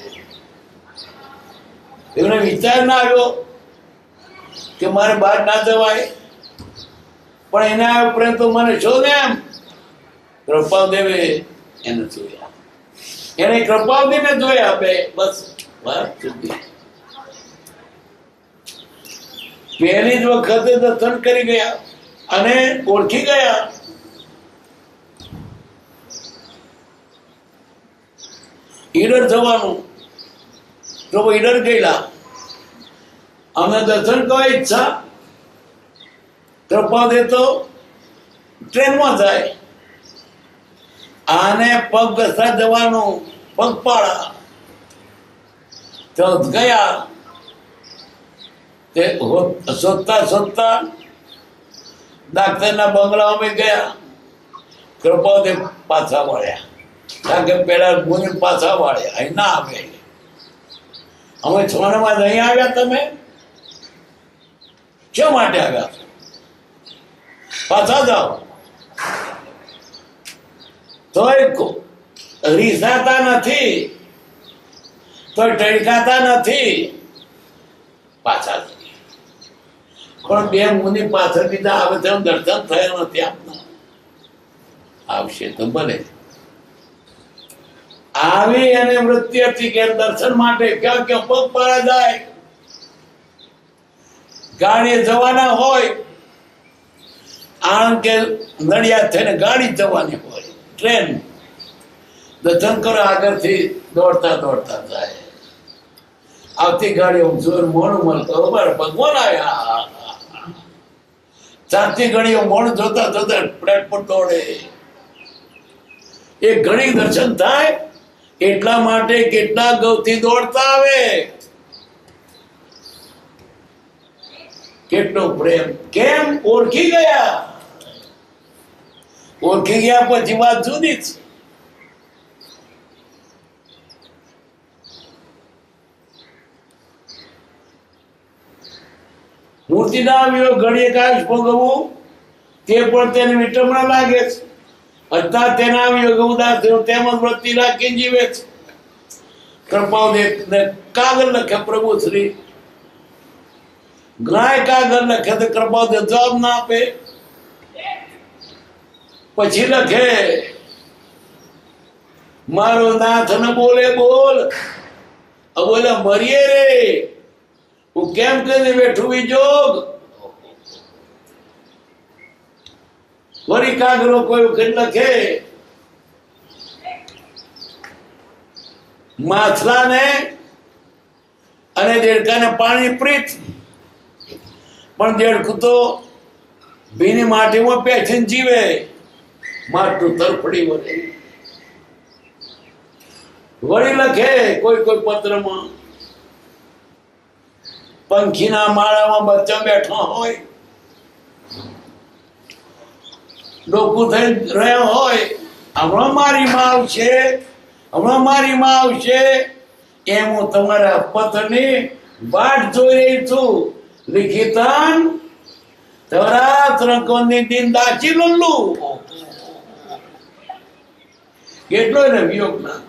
એમને વિચાર ના આવ્યો કે મારે બહાર ના જવાય, પણ એના આવ્યો પ્રેમ તો મને શોધે એમ. કૃપાદેવે એને જોયા, એને કૃપાદેવને જોયા બે બસ વાત સુધી. પહેલી જ વખતે દર્શન કરી ગયા અને ઓળખી ગયા. ઈડર જવાનું તો ઈડર ગયેલા. અમને દર્શન કરવા ઈચ્છા, કૃપાદેવ તો ટ્રેનમાં જાય. આને પગ ઘસા જવાનું, પગપાળા તો ગયા. તે શોધતા શોધતા ડાક્ટરના બંગલામાં ગયા. કૃપાદેવ પાછા વળ્યા, કારણ કે પેલા ગુને પાછા વાળ્યા. અહીં ના આવે, અમે છોણમાં નહીં આવ્યા. તમે શા માટે આવ્યા? પાછા જાઓ. તોય રીસાતા નથી, તોય ટળકાતા નથી. પાછા પણ બે મુનિ પાછળ બીજા આવે તેમ દર્શન થયા નથી આપના. આવશે તો ભલે. આવી અને વૃત્તિ હતી કે દર્શન માટે ક્યાં ક્યાં પગ પાડા જાય. ગાડીએ જવાના હોય, આણંદ કે નડિયાદ થઈને ગાડી જવાની હોય, ટ્રેન. દર્શન કરો આગળથી દોડતા દોડતા જાય. આવતી ગાડીઓ જોર મોડું મળતો ભગવાન આવ્યા. ચારથી ઘડીઓ મોડું જોતા જોતા પ્લેટફોર્મ દોડે. એ ઘણી દર્શન થાય એટલા માટે કેટલા ગૌથી દોડતા આવે. કેટલો પ્રેમ. કેમ? ઓળખી ગયા. ઓળખી ગયા પછી વાત જુદી જ. મૂર્તિના આવ્યો ઘડીએ કાંઈ ભોગવવું તે પણ તેને વિટમણા લાગે છે. અત્યારે તેના આવ્યો ઉદાસ થયો તેમ જ વૃત્તિ રાખીને જીવે છે. કૃપાદેવ કાગળ લખે પ્રભુ શ્રી, ગ્રાય કાગળ લખે તો કૃપાદેવ જવાબ ના આપે. પછી લખે મારો નાથ ને બોલે બોલ, બોલે મરીએ રે હું કેમ કરીને બેઠું વિજોગ. વળી કાગરો કોઈ વખત લખે માછલાને અને દેડકાને પાણી પ્રીત, પણ દેડકું તો ભીની માટીમાં પેઠીને જીવે, માટું તરફડી વળે. વળી લખે કોઈ કોઈ પત્રમાં પંખીના માળામાં બચ્ચા બેઠા હોય, ડોકું થઈ રહ્યા હોય, હમણાં મારી માં આવશે, હમણાં મારી માં આવશે. એમ હું તમારા પત્રની વાટ જોઈ રહી છું. લિખિતન તરા ત્રકોની દિન દાચી લલ્લુ. કેટલો ને વિયોગ ના.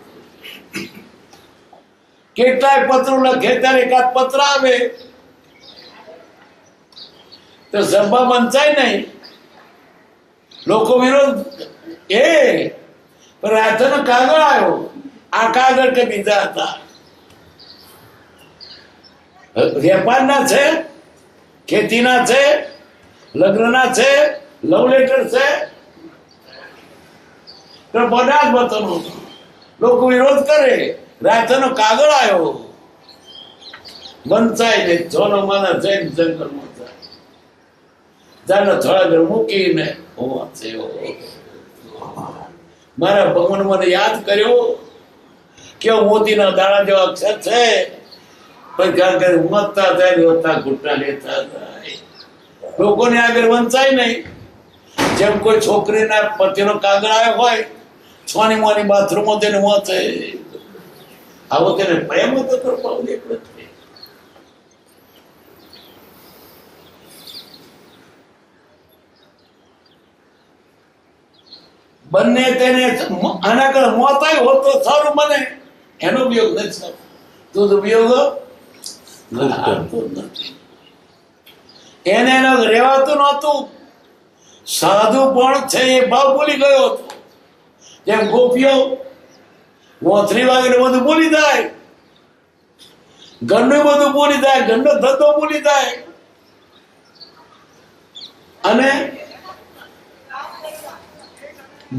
કેટલાય પત્રો લખે ત્યારે એકાદ પત્ર આવે તો સભા બંધાય નહીં, લોકો વિરોધ. પણ રાતનો કાગળ આવ્યો. આ કાગળ કે બીજા હતા, વેપારના છે, ખેતીના છે, લગ્નના છે, લવ લેટર છે. તો બધા જ વતનો લોકો વિરોધ કરે. રાતનો કાગળ આવ્યો, વંચાય ને જોનો માના જૈન જંગલમાં જાય. જાનો થોડા ઘર મૂકીને મારા ભગવાન મને યાદ કર્યો કે મોતીના દાણા જેવા અક્ષર છે, પણ કારણ કે ઉમતતા જાય ને હોતા ઘૂંટણા લેતા જાય. લોકોને આગળ વંચાય નહીં. જેમ કોઈ છોકરીના પતિનો કાગળ આવ્યો હોય, છોની મોની બાથરૂમમાં તેને વાંચે. આવો તેને પ્રેમ હતો કૃપાવલી એટલે જ. બંને તેને આના કર મોતાય હોત તો સારું બને, એનો વિયોગ નથી સારું. તો વિયોગ નથી. એને એનો રહેવાતું નહોતું. સાધુ પણ છે એ ભાવ ભૂલી ગયો હતો. જેમ ગોપીઓ મોથરી વાગે બધું ભૂલી જાય, ઘરનું બધું ભૂલી જાય, ઘરનો ધંધો ભૂલી જાય, અને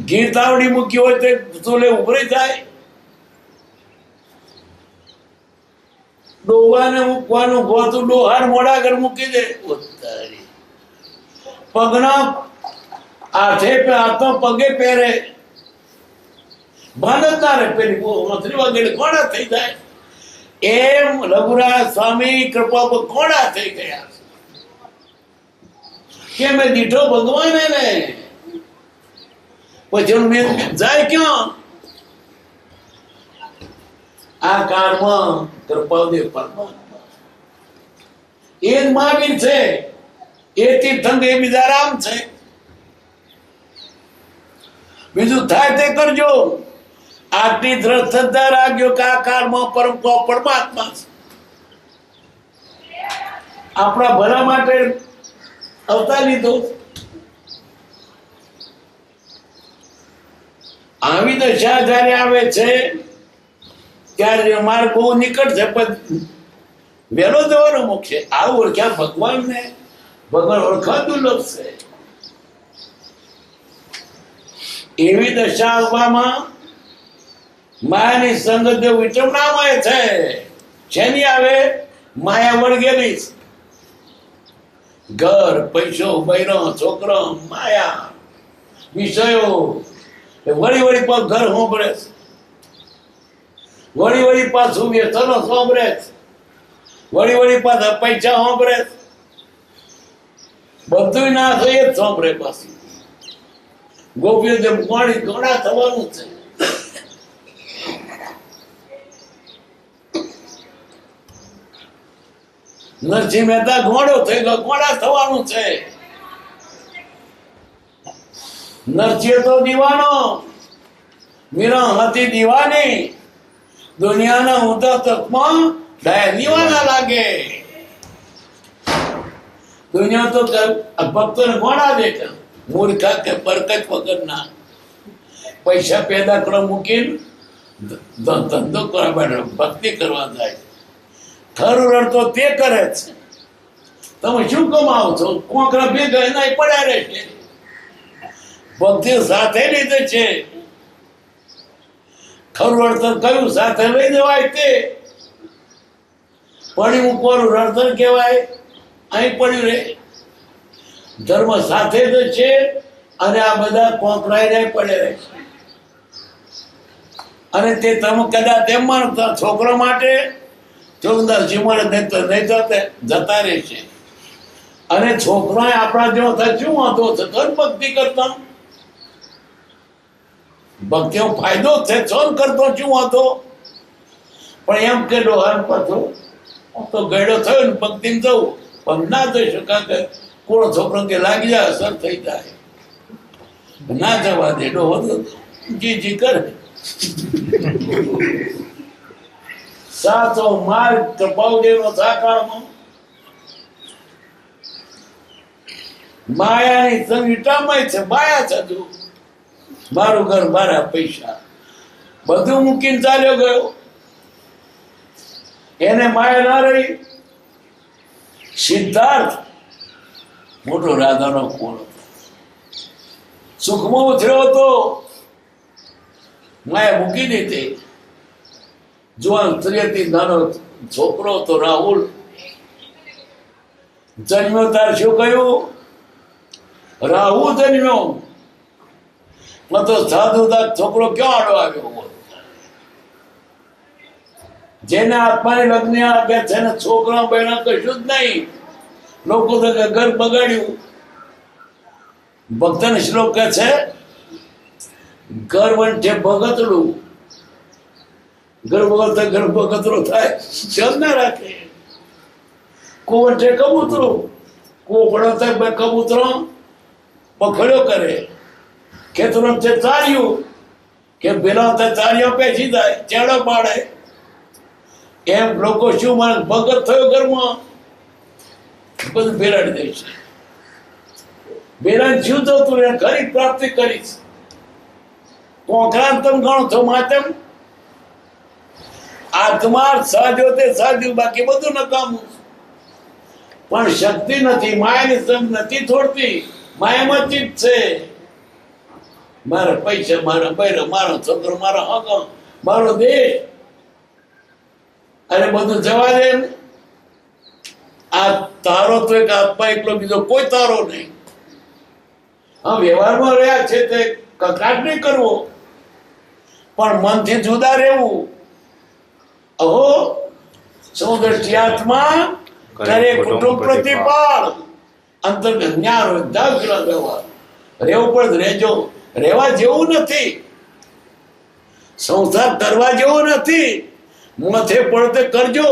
ઘી તાવડી મૂકી હોય તે ચૂલે ઉભરી જાય. ડોવાને મૂકવાનું ગોતું ડોહાર મોડા ઘર મૂકી દે. પગના હાથો પગે પહેરે, ભાન જ ના રહે. પેલી મોથરી વગેરે કોણા થઈ જાય. એમ રઘુરાજ સ્વામી કૃપા પર કોણા થઈ ગયા કે મેં દીઠો ભગવાન ને. પછી જાય ક્યાં? આ કાળમાં કૃપાદેવ પરમાત્મા એ જ મહાવીર છે, એ તીર્થંકર, એ બીજા રામ છે. બીજું થાય તે કરજો. આટલી દ્રઢ શ્રદ્ધા રાખજો કે આ કાળમાં પરમાત્મા છે. આપણા ભલા માટે અવતાર લીધો. આવી દશા જયારે આવે છે ત્યારે મારે બહુ નિકટ છે, પણ વહેલો જવાનો મોક્ષ. આવું ઓળખ્યા ભગવાનને, ભગવાન ઓળખવા દુર્લભ છે. એવી દશા આવવામાં માયાની સંગત વિટમણામય છે. જેની આવે માયા વળગેલી. ઘર, પૈસો, બૈરો, છોકરો, માયા, વિષયો. વળી વળી પાછું ઘર સાંભળે છે, વળી વળી પાછું વ્યસનો સાંભળે છે, વળી વળી પાછા પૈસા સાંભળે છે. બધું ના થાય એ જ સાંભળે. પાછું ગોપીઓ જેમ કોણી ઘોડા થવાનું છે. નરસિંહ મહેતા ઘોડો થઈ ગયો, ઘોડા થવાનું છે. નરસિંહ તો દીવાનો, મીરા હતી દીવાની. દુનિયાના ઊંધા તકમાં દીવાના લાગે. દુનિયા તો ભક્તોને ઘોડા દેખે, મૂર્ખા કે પરકત વગરના. પૈસા પેદા કરવા મૂકીને ધંધો કરવા બેઠો, ભક્તિ કરવા જાય. ખરું રડતો તે કરે છે. તમે શું કમાવો છો? કોકરા ભેગા એના પડ્યા રહેશે. ભક્તિ સાથે લીધે છે. ખરું રડતર કયું સાથે લઈ જવાય તે પડી મૂકવાનું રડતર કહેવાય. અહીં પડ્યું રે. ધર્મ સાથે જ છે, અને આ બધા કોકરાઈ પડે રહે છે. અને તે તમે કદાચ એમ માનતા છોકરો માટે જતા રહેશે. અને છોકરા આપણા જેવો થાય શું વાંધો છે? તો ભક્તિ કરતા ભક્તિનો ફાયદો છે. સોન કરતો શું વાંધો? પણ એમ કે ડોહાર પાછો તો ગયડો થયો ને ભક્તિ જવું, પણ ના જઈ શકા કે કોણ છોકરો કે લાગી જાય, અસર થઈ જાય. ના જવા દે. ડોહો જી કરે. સાચો માર્ગ કપાવદેવનો સાકાળમાં માયાની સંગીતામય છે. માયા છે. તું મારું ઘર, મારા પૈસા બધું મૂકીને ચાલ્યો ગયો. એને માયા ના રહી. સિદ્ધાર્થ મોટો રાધાનો કોણ હતો, સુખમાં ઉછર્યો હતો. માએ મૂકી દીધી. જુવાન સ્ત્રી હતી, નાનો છોકરો હતો રાહુલ. જન્મ્યો તાર શું કહ્યું? રાહુ જન્મ્યો. તો સાધુ છોકરો ક્યાં આડો આવ્યો? જેને આત્માની લગ્ન આપ્યા છે ને છોકરા બહેના કશું જ નહીં. લોકો તો કે ઘર બગાડ્યું. ભક્તન શ્લોક કે છે, ઘર વંઠે ભગતડું. ઘર વગર ઘર ભગતરો થાય, કેમ ના રાખે? કો વંઠે કબૂતરું, કો પડો થાય બે કબૂતરો પખડ્યો કરે. ખેતરો છે ચાર્યું કે પેલા ચાર્યો પેસી જાય, ચેડો પાડે. એમ લોકો શું માને ભગત થયો ઘરમાં, બધું બેરાડી દે છે. બેરાન શું થતું રહે? ખરી પ્રાપ્તિ કરીશ. કોંકરાન તમે ગણો છો માતમ, આત્મા સાજો તે સાજુ, બાકી બધું નકામું. પણ શક્તિ નથી, માયાની સમજ નથી છોડતી. માયામાં ચિત્ત છે. મારા પૈસા, મારા બૈરા, મારો છોકરો, મારા હક, મારો દેશ, અરે બધું જવા દે. આ તારો તો એક આત્મા એકલો, બીજો કોઈ તારો નહીં. હા, વ્યવહારમાં રહ્યા છે તે કકડાટ નહીં કરવો, પણ મનથી જુદા રહેવું. અહો સૌદ્રષ્ટિ આત્મા કરે કુટુંબ પ્રતિપાળ. અંતર્ગત જ્ઞાન હોય, દાખલા વ્યવહાર રહેવું પડે. રહેજો. રહેવા જેવું નથી, સંસાર કરવા જેવો નથી. માથે પડતે કરજો,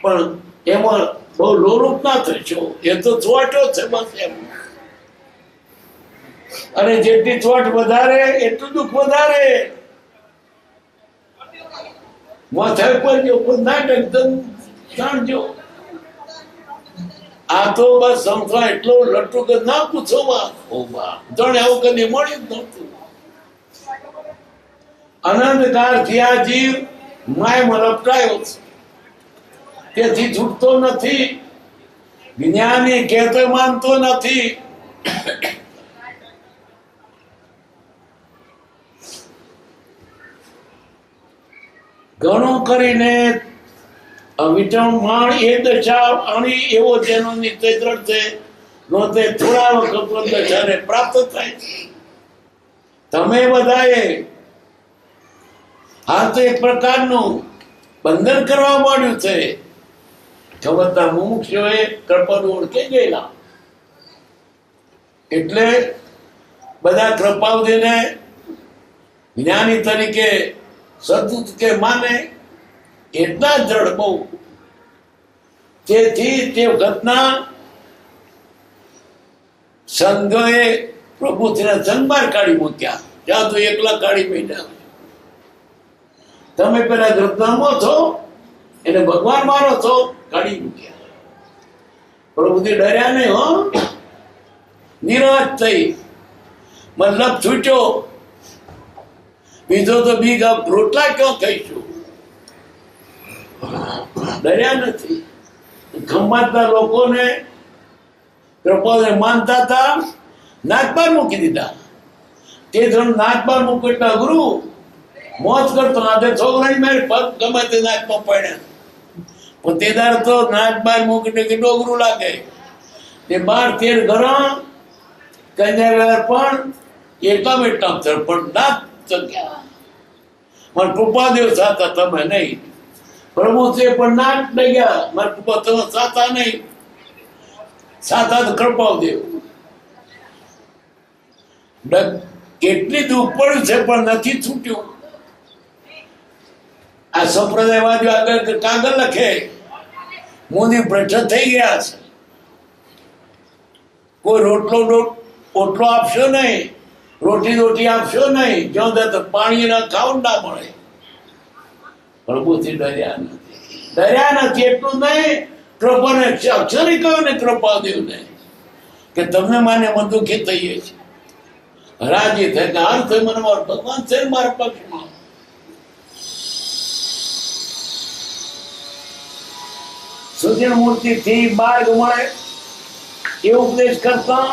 પણ એમાં બહુ લોલુપ ના થશો. એ તો ચોટો છે બસ એમ. અને જેટલી ચોટ વધારે એટલું દુઃખ વધારે. માથે પડજો, પણ નાટક જાણજો. આ તો બસ સંસાર એટલો લટ્ટુ કે ના પૂછો વાત. જાણે આવું કદી મળ્યું જ નહોતું. અનંતકાળ થી આ જીવ માયામાં લપટાયો છે, તેથી છૂટતો નથી. જ્ઞાની કહેતો માનતો નથી. ઘણું કરીને વિટમ માણ એ દશા આણી એવો જેનો નિશ્ચય દ્રઢ છે, નો તે થોડા વખત દશાને પ્રાપ્ત થાય છે. તમે બધાએ આ તો એક પ્રકારનું બંધન કરવા માંડ્યું છે. ખબરતા મુમુક્ષોએ કૃપાનું ઓળખી ગયેલા, એટલે બધા કૃપાવધીને જ્ઞાની તરીકે સદૂત કે માને એટલા દ્રઢ બહુ. તેથી તે વખતના સંઘોએ પ્રભુજીના સંભાર કાઢી મૂક્યા. ત્યાં તો એકલા કાઢી બેઠા. તમે પેલા ગ્રંથનામો છો, એને ભગવાન માનો છો, કાઢી મૂક્યા. પ્રભુજી ડર્યા નહીં હો, નિરાશ થઈ, મતલબ છૂટ્યો. બીજો તો બીગ રોટલા ક્યાં ખાઈશું? ડર્યા નથી. ખંભાતના લોકોને કૃપાને માનતા હતા, નાચબાર મૂકી દીધા. તે ધર્મ નાચબાર મૂકી એટલે અઘરું. મોજ કરતો આજે છોકરાની મારી પગ ગમે તે નાચમાં પડ્યા, પણ તે દાર તો નાચબાર મૂકીને કે ડોગરું લાગે. તે 12-13 ઘર કન્યા વ્યવહાર પણ એકમ એટલા પણ નાચ શક્યા. મારા કૃપાદેવ સાતા, તમે નહીં. પ્રભુ છે પણ નાચ લઈ ગયા. મારા કૃપા તમે સાતા નહીં. સાતા તો કૃપાદેવ. કેટલી દુઃખ પડ્યું છે પણ નથી છૂટ્યું. આ સંપ્રદાયવાદીઓ આગળ કાગળ લખે, મોદી ભ્રષ્ટ થઈ ગયા છે. કોઈ ઓટલો આપશો નહીં, રોટી આપશો નહીં, જ્યાં તો પાણી ના ખાવ ના મળે. પ્રભુથી ડર્યા નથી. ડર્યા નથી એટલું નહીં, કૃપાને અક્ષરે કહ્યું ને કૃપાદેવને કે તમને માને અમે દુઃખી થઈએ છીએ. રાજી થાય કે હાલ થયું, મને મારો ભગવાન છે મારા પક્ષમાં. સૂર્ય મૂર્તિ થી માર્ગ મળે એ ઉપદેશ કરતા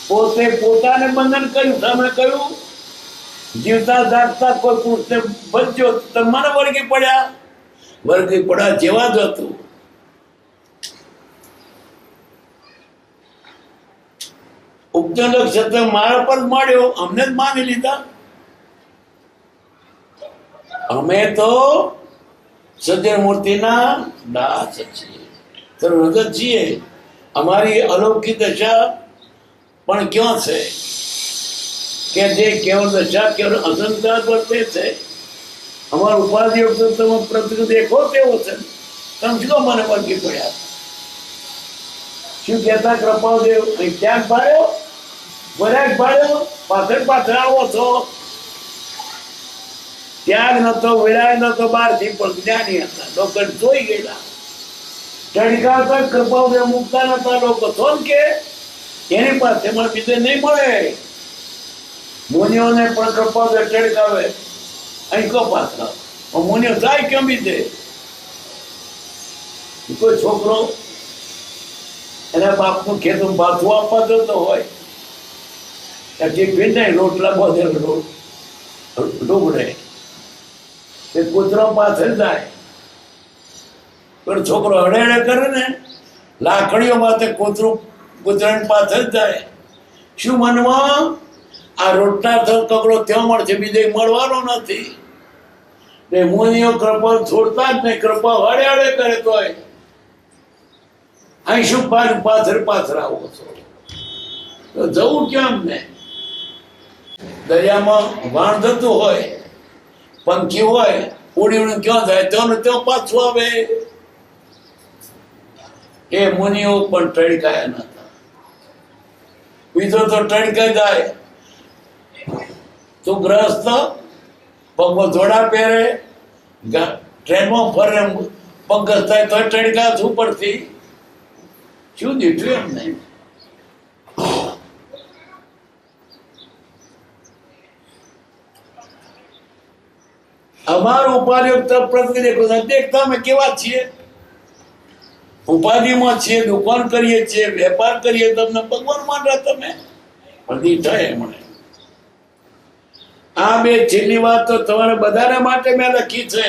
પોતે પોતાને બંધન કર્યું. તમે કહ્યું જીવતા જાગતા કોઈ પુરુષને ભજ્યો તો મને વળગી પડ્યા જેવા જ હતું. ઉપજન ક્ષેત્ર મારા પર મળ્યો, અમને જ માની લીધા. અમે તો સજ્જન મૂર્તિના દાસ છીએ, રજત છીએ. અમારી અલૌકિક દશા પણ ક્યાં છે કે જે કેવળ દશા કેવળ અસંકાર વર્તે છે. અમારો ઉપાધિ તમે પ્રતિક દેખો તેવો છે. તમે શું મને વળગી પડ્યા? શું કહેતા કૃપાદેવ? ત્યાગ ભાડ્યો, વૈરાગ ભાડ્યો, પાછળ આવો છો. ત્યાગ નતો, વૈરાગ નતો, બહારથી પણ જ્ઞાની હતા. લોકો જોઈ ગયેલા. ચડકાતા કૃપાદેવ મુકતા નતા લોકો. તો કે એની પાસે મને બીજે નહીં મળે. મુનિઓને પણ કૃપાદેવ ચડકાવે, અહીં કો પાત્ર મુનિઓ જાય કેમ બીજે? કોઈ છોકરો એના બાપનું ખેતર બાથું આપવા જતો હોય, ટિફિન નહીં, રોટલા બધે ડૂબડે, તે કૂતરો પાછળ જાય. પણ છોકરો હડે હડે કરે ને લાકડીઓ માટે કૂતરાની પાછળ જાય. શું મનમાં? આ રોટલા કકડો ત્યાં મળશે, બીજે મળવાનો નથી. ને મુનિઓ કૃપા છોડતા જ નહીં, કૃપા હડે હડે કરે તોય અહીં શું પાછળ આવો છો? તો જવું કેમ ને? દરિયામાં વાણ થતું હોય, પંખી હોય, ઉડી ઉડી ક્યાં જાય ત્યાં પાછું આવે. એ મુનિઓ પણ ટળકાયા નતા. બીજો તો ટળકાઈ જાય. તું ગ્રસ્ત પગમાં જોડા પહેરે, ટ્રેનમાં ફરે, પગ થાય તો ટળકા છું પડતી. શું દીઠું એમને? અમારું ઉપાધિયુક્ત પ્રત્યે દેખતા અમે કેવા છીએ? ઉપાધિમાં છીએ, દુકાન કરીએ છીએ, વેપાર કરીએ, તમને ભગવાન માનરા તમે પણ દીઠા એમણે. આ બે છેલ્લી વાત તો તમારા બધાના માટે મેં લખી છે.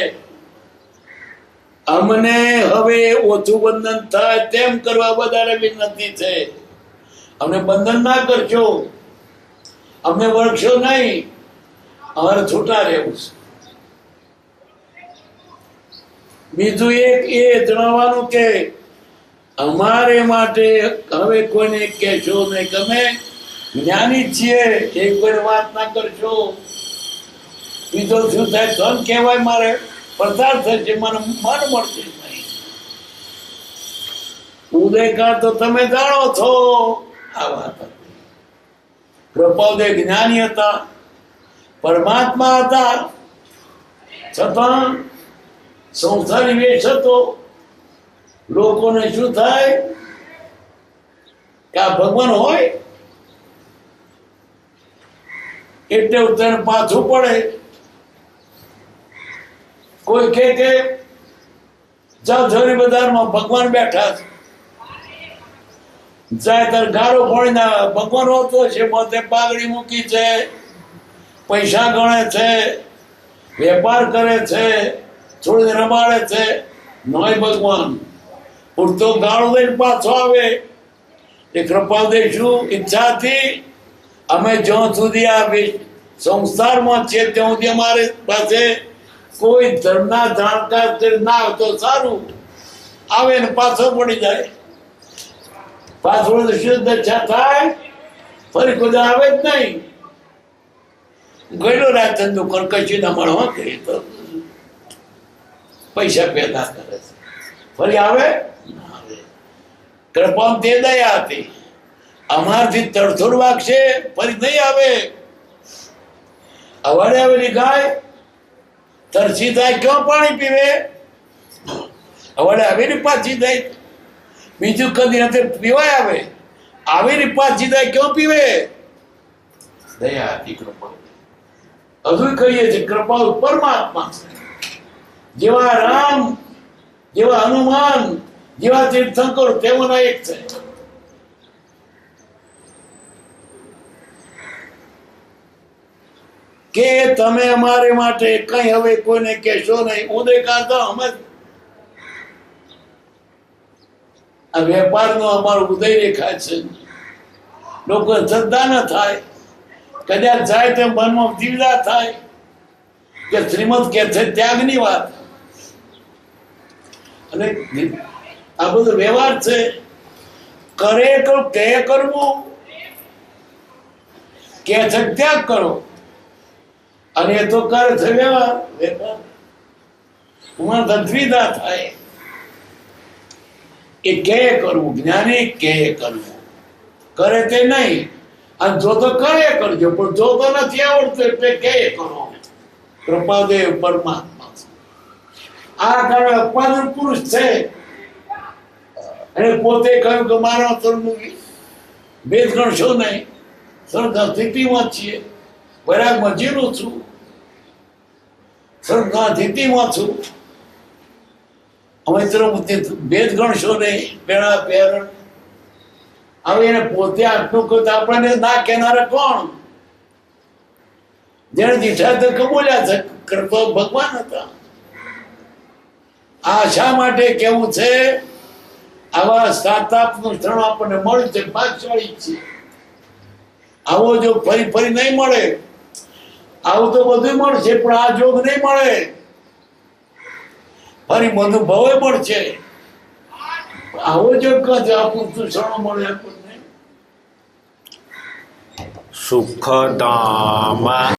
અમને હવે ઓછું બંધન થાય તેમ કરવા બધાને વિનંતી છે. અમને બંધન ના કરશો, અમને વળશો નહીં, અમારે છૂટા રહેવું છે. બીજું એક એ જણાવવાનું કે અમારે માટે હવે કોઈને કહેશો નહીં કે અમે જ્ઞાની છીએ, એ કોઈ વાત ના કરશો. બીજો શું થાય ધન કહેવાય, મારે પ્રચાર થશે, મને મન મળશે નહીં. ઉદયકાળ તો તમે જાણો છો. આ વાત હતી. કૃપાદેવ જ્ઞાની હતા, પરમાત્મા હતા, છતાં સંસારી વેશ હતો. લોકોને શું થાય કે આ ભગવાન હોય એટલે ઉત્તર પાછું પડે. કોઈ કે જારી બજારમાં ભગવાન બેઠા છે, જાય ત્યારે ગાળો ફોડીને ભગવાન હોતો છે, પોતે પાઘડી મૂકી છે, પૈસા ગણે છે, વેપાર કરે છે, થોડી રમાડે છે. નોય ભગવાન ઉડતો ગાળો દઈને પાછો આવે. એ કૃપા દઈશું ઈચ્છાથી અમે જ્યાં સુધી આ સંસારમાં છે ત્યાં સુધી અમારી પાસે કોઈ ધર્મના જાણકાર ના હોય તો સારું. આવે ને પાછો પડી જાય. પાછળ શુદ્ધ દશા થાય, ફરી કોઈ આવે જ નહીં. ગયેલો રાતન દુકાન કશું ના મળે કે તો પૈસા પેદા કરે છે, ફરી આવે. કૃપા તે દયા હતી. અમારથી તડથોડ વાગશે, ફરી નહીં આવે. અવાડે આવેલી ગાય તરસી થાય ક્યાં પાણી પીવે? અવાડે આવેલી પાછી થાય. બીજું કદી નથી પીવાય આવે. આવેલી પાછી થાય ક્યાં પીવે? દયા હતી કૃપા. હજુ કહીએ છીએ કૃપા પરમાત્મા છે. જેવા રામ, જેવા હનુમાન, જેવા તીર્થંકર તેઓના એક છે. કે તમે અમારે માટે કઈ હવે કોઈને કહેશો નહીં. ઉદય કાઢતા અમે આ વેપારનો અમારો ઉદય રેખા છે. લોકો શ્રદ્ધા ન થાય, કદાચ જાય તો મનમાં દીવડા થાય કે શ્રીમદ કે છે ત્યાગની વાત. અને આ બધો વ્યવહાર છે. કરે કે કરવું, કે છે ત્યાગ કરો, અને એ તો કરે છે વ્યવહાર. વેપાર દ્વિધા થાય. એ કે કરવું, જ્ઞાની કે કરવું, કરે તે નહીં. અને જો તો કરે કરજો, પણ જો તો નથી આવડતું એટલે કે કરો. કૃપાદેવ પરમાત્મા આ કારણે અપાદન પુરુષ છે. અને પોતે કહ્યું કે મારા ભેદ ગણશો નહીં, શ્રદ્ધા સ્થિતિમાં છીએ, વૈરાગમાં જીરું છું, શ્રદ્ધા સ્થિતિમાં છું. અમે ભેદ ગણશો નહીં. પેલા પેરણ હવે એને પોતે આટલું કહ્યું, આપણને ના કહેનારે કોણ? જેને દીઠા તો કબૂલ્યા છે, કરતો ભગવાન હતા. આ શા માટે કેવું છે? આવા સ્ટાર્ટઅપનું સ્થળ આપણને મળ્યું છે, ભાગશાળી છે. આવો જો ફરી ફરી નહીં મળે. આવું તો બધું મળશે, પણ આ જોગ નહીં મળે. ફરી બધું ભવે મળશે. આવો જો આપું ક્ષણો મળે આપણને.
સુખધામ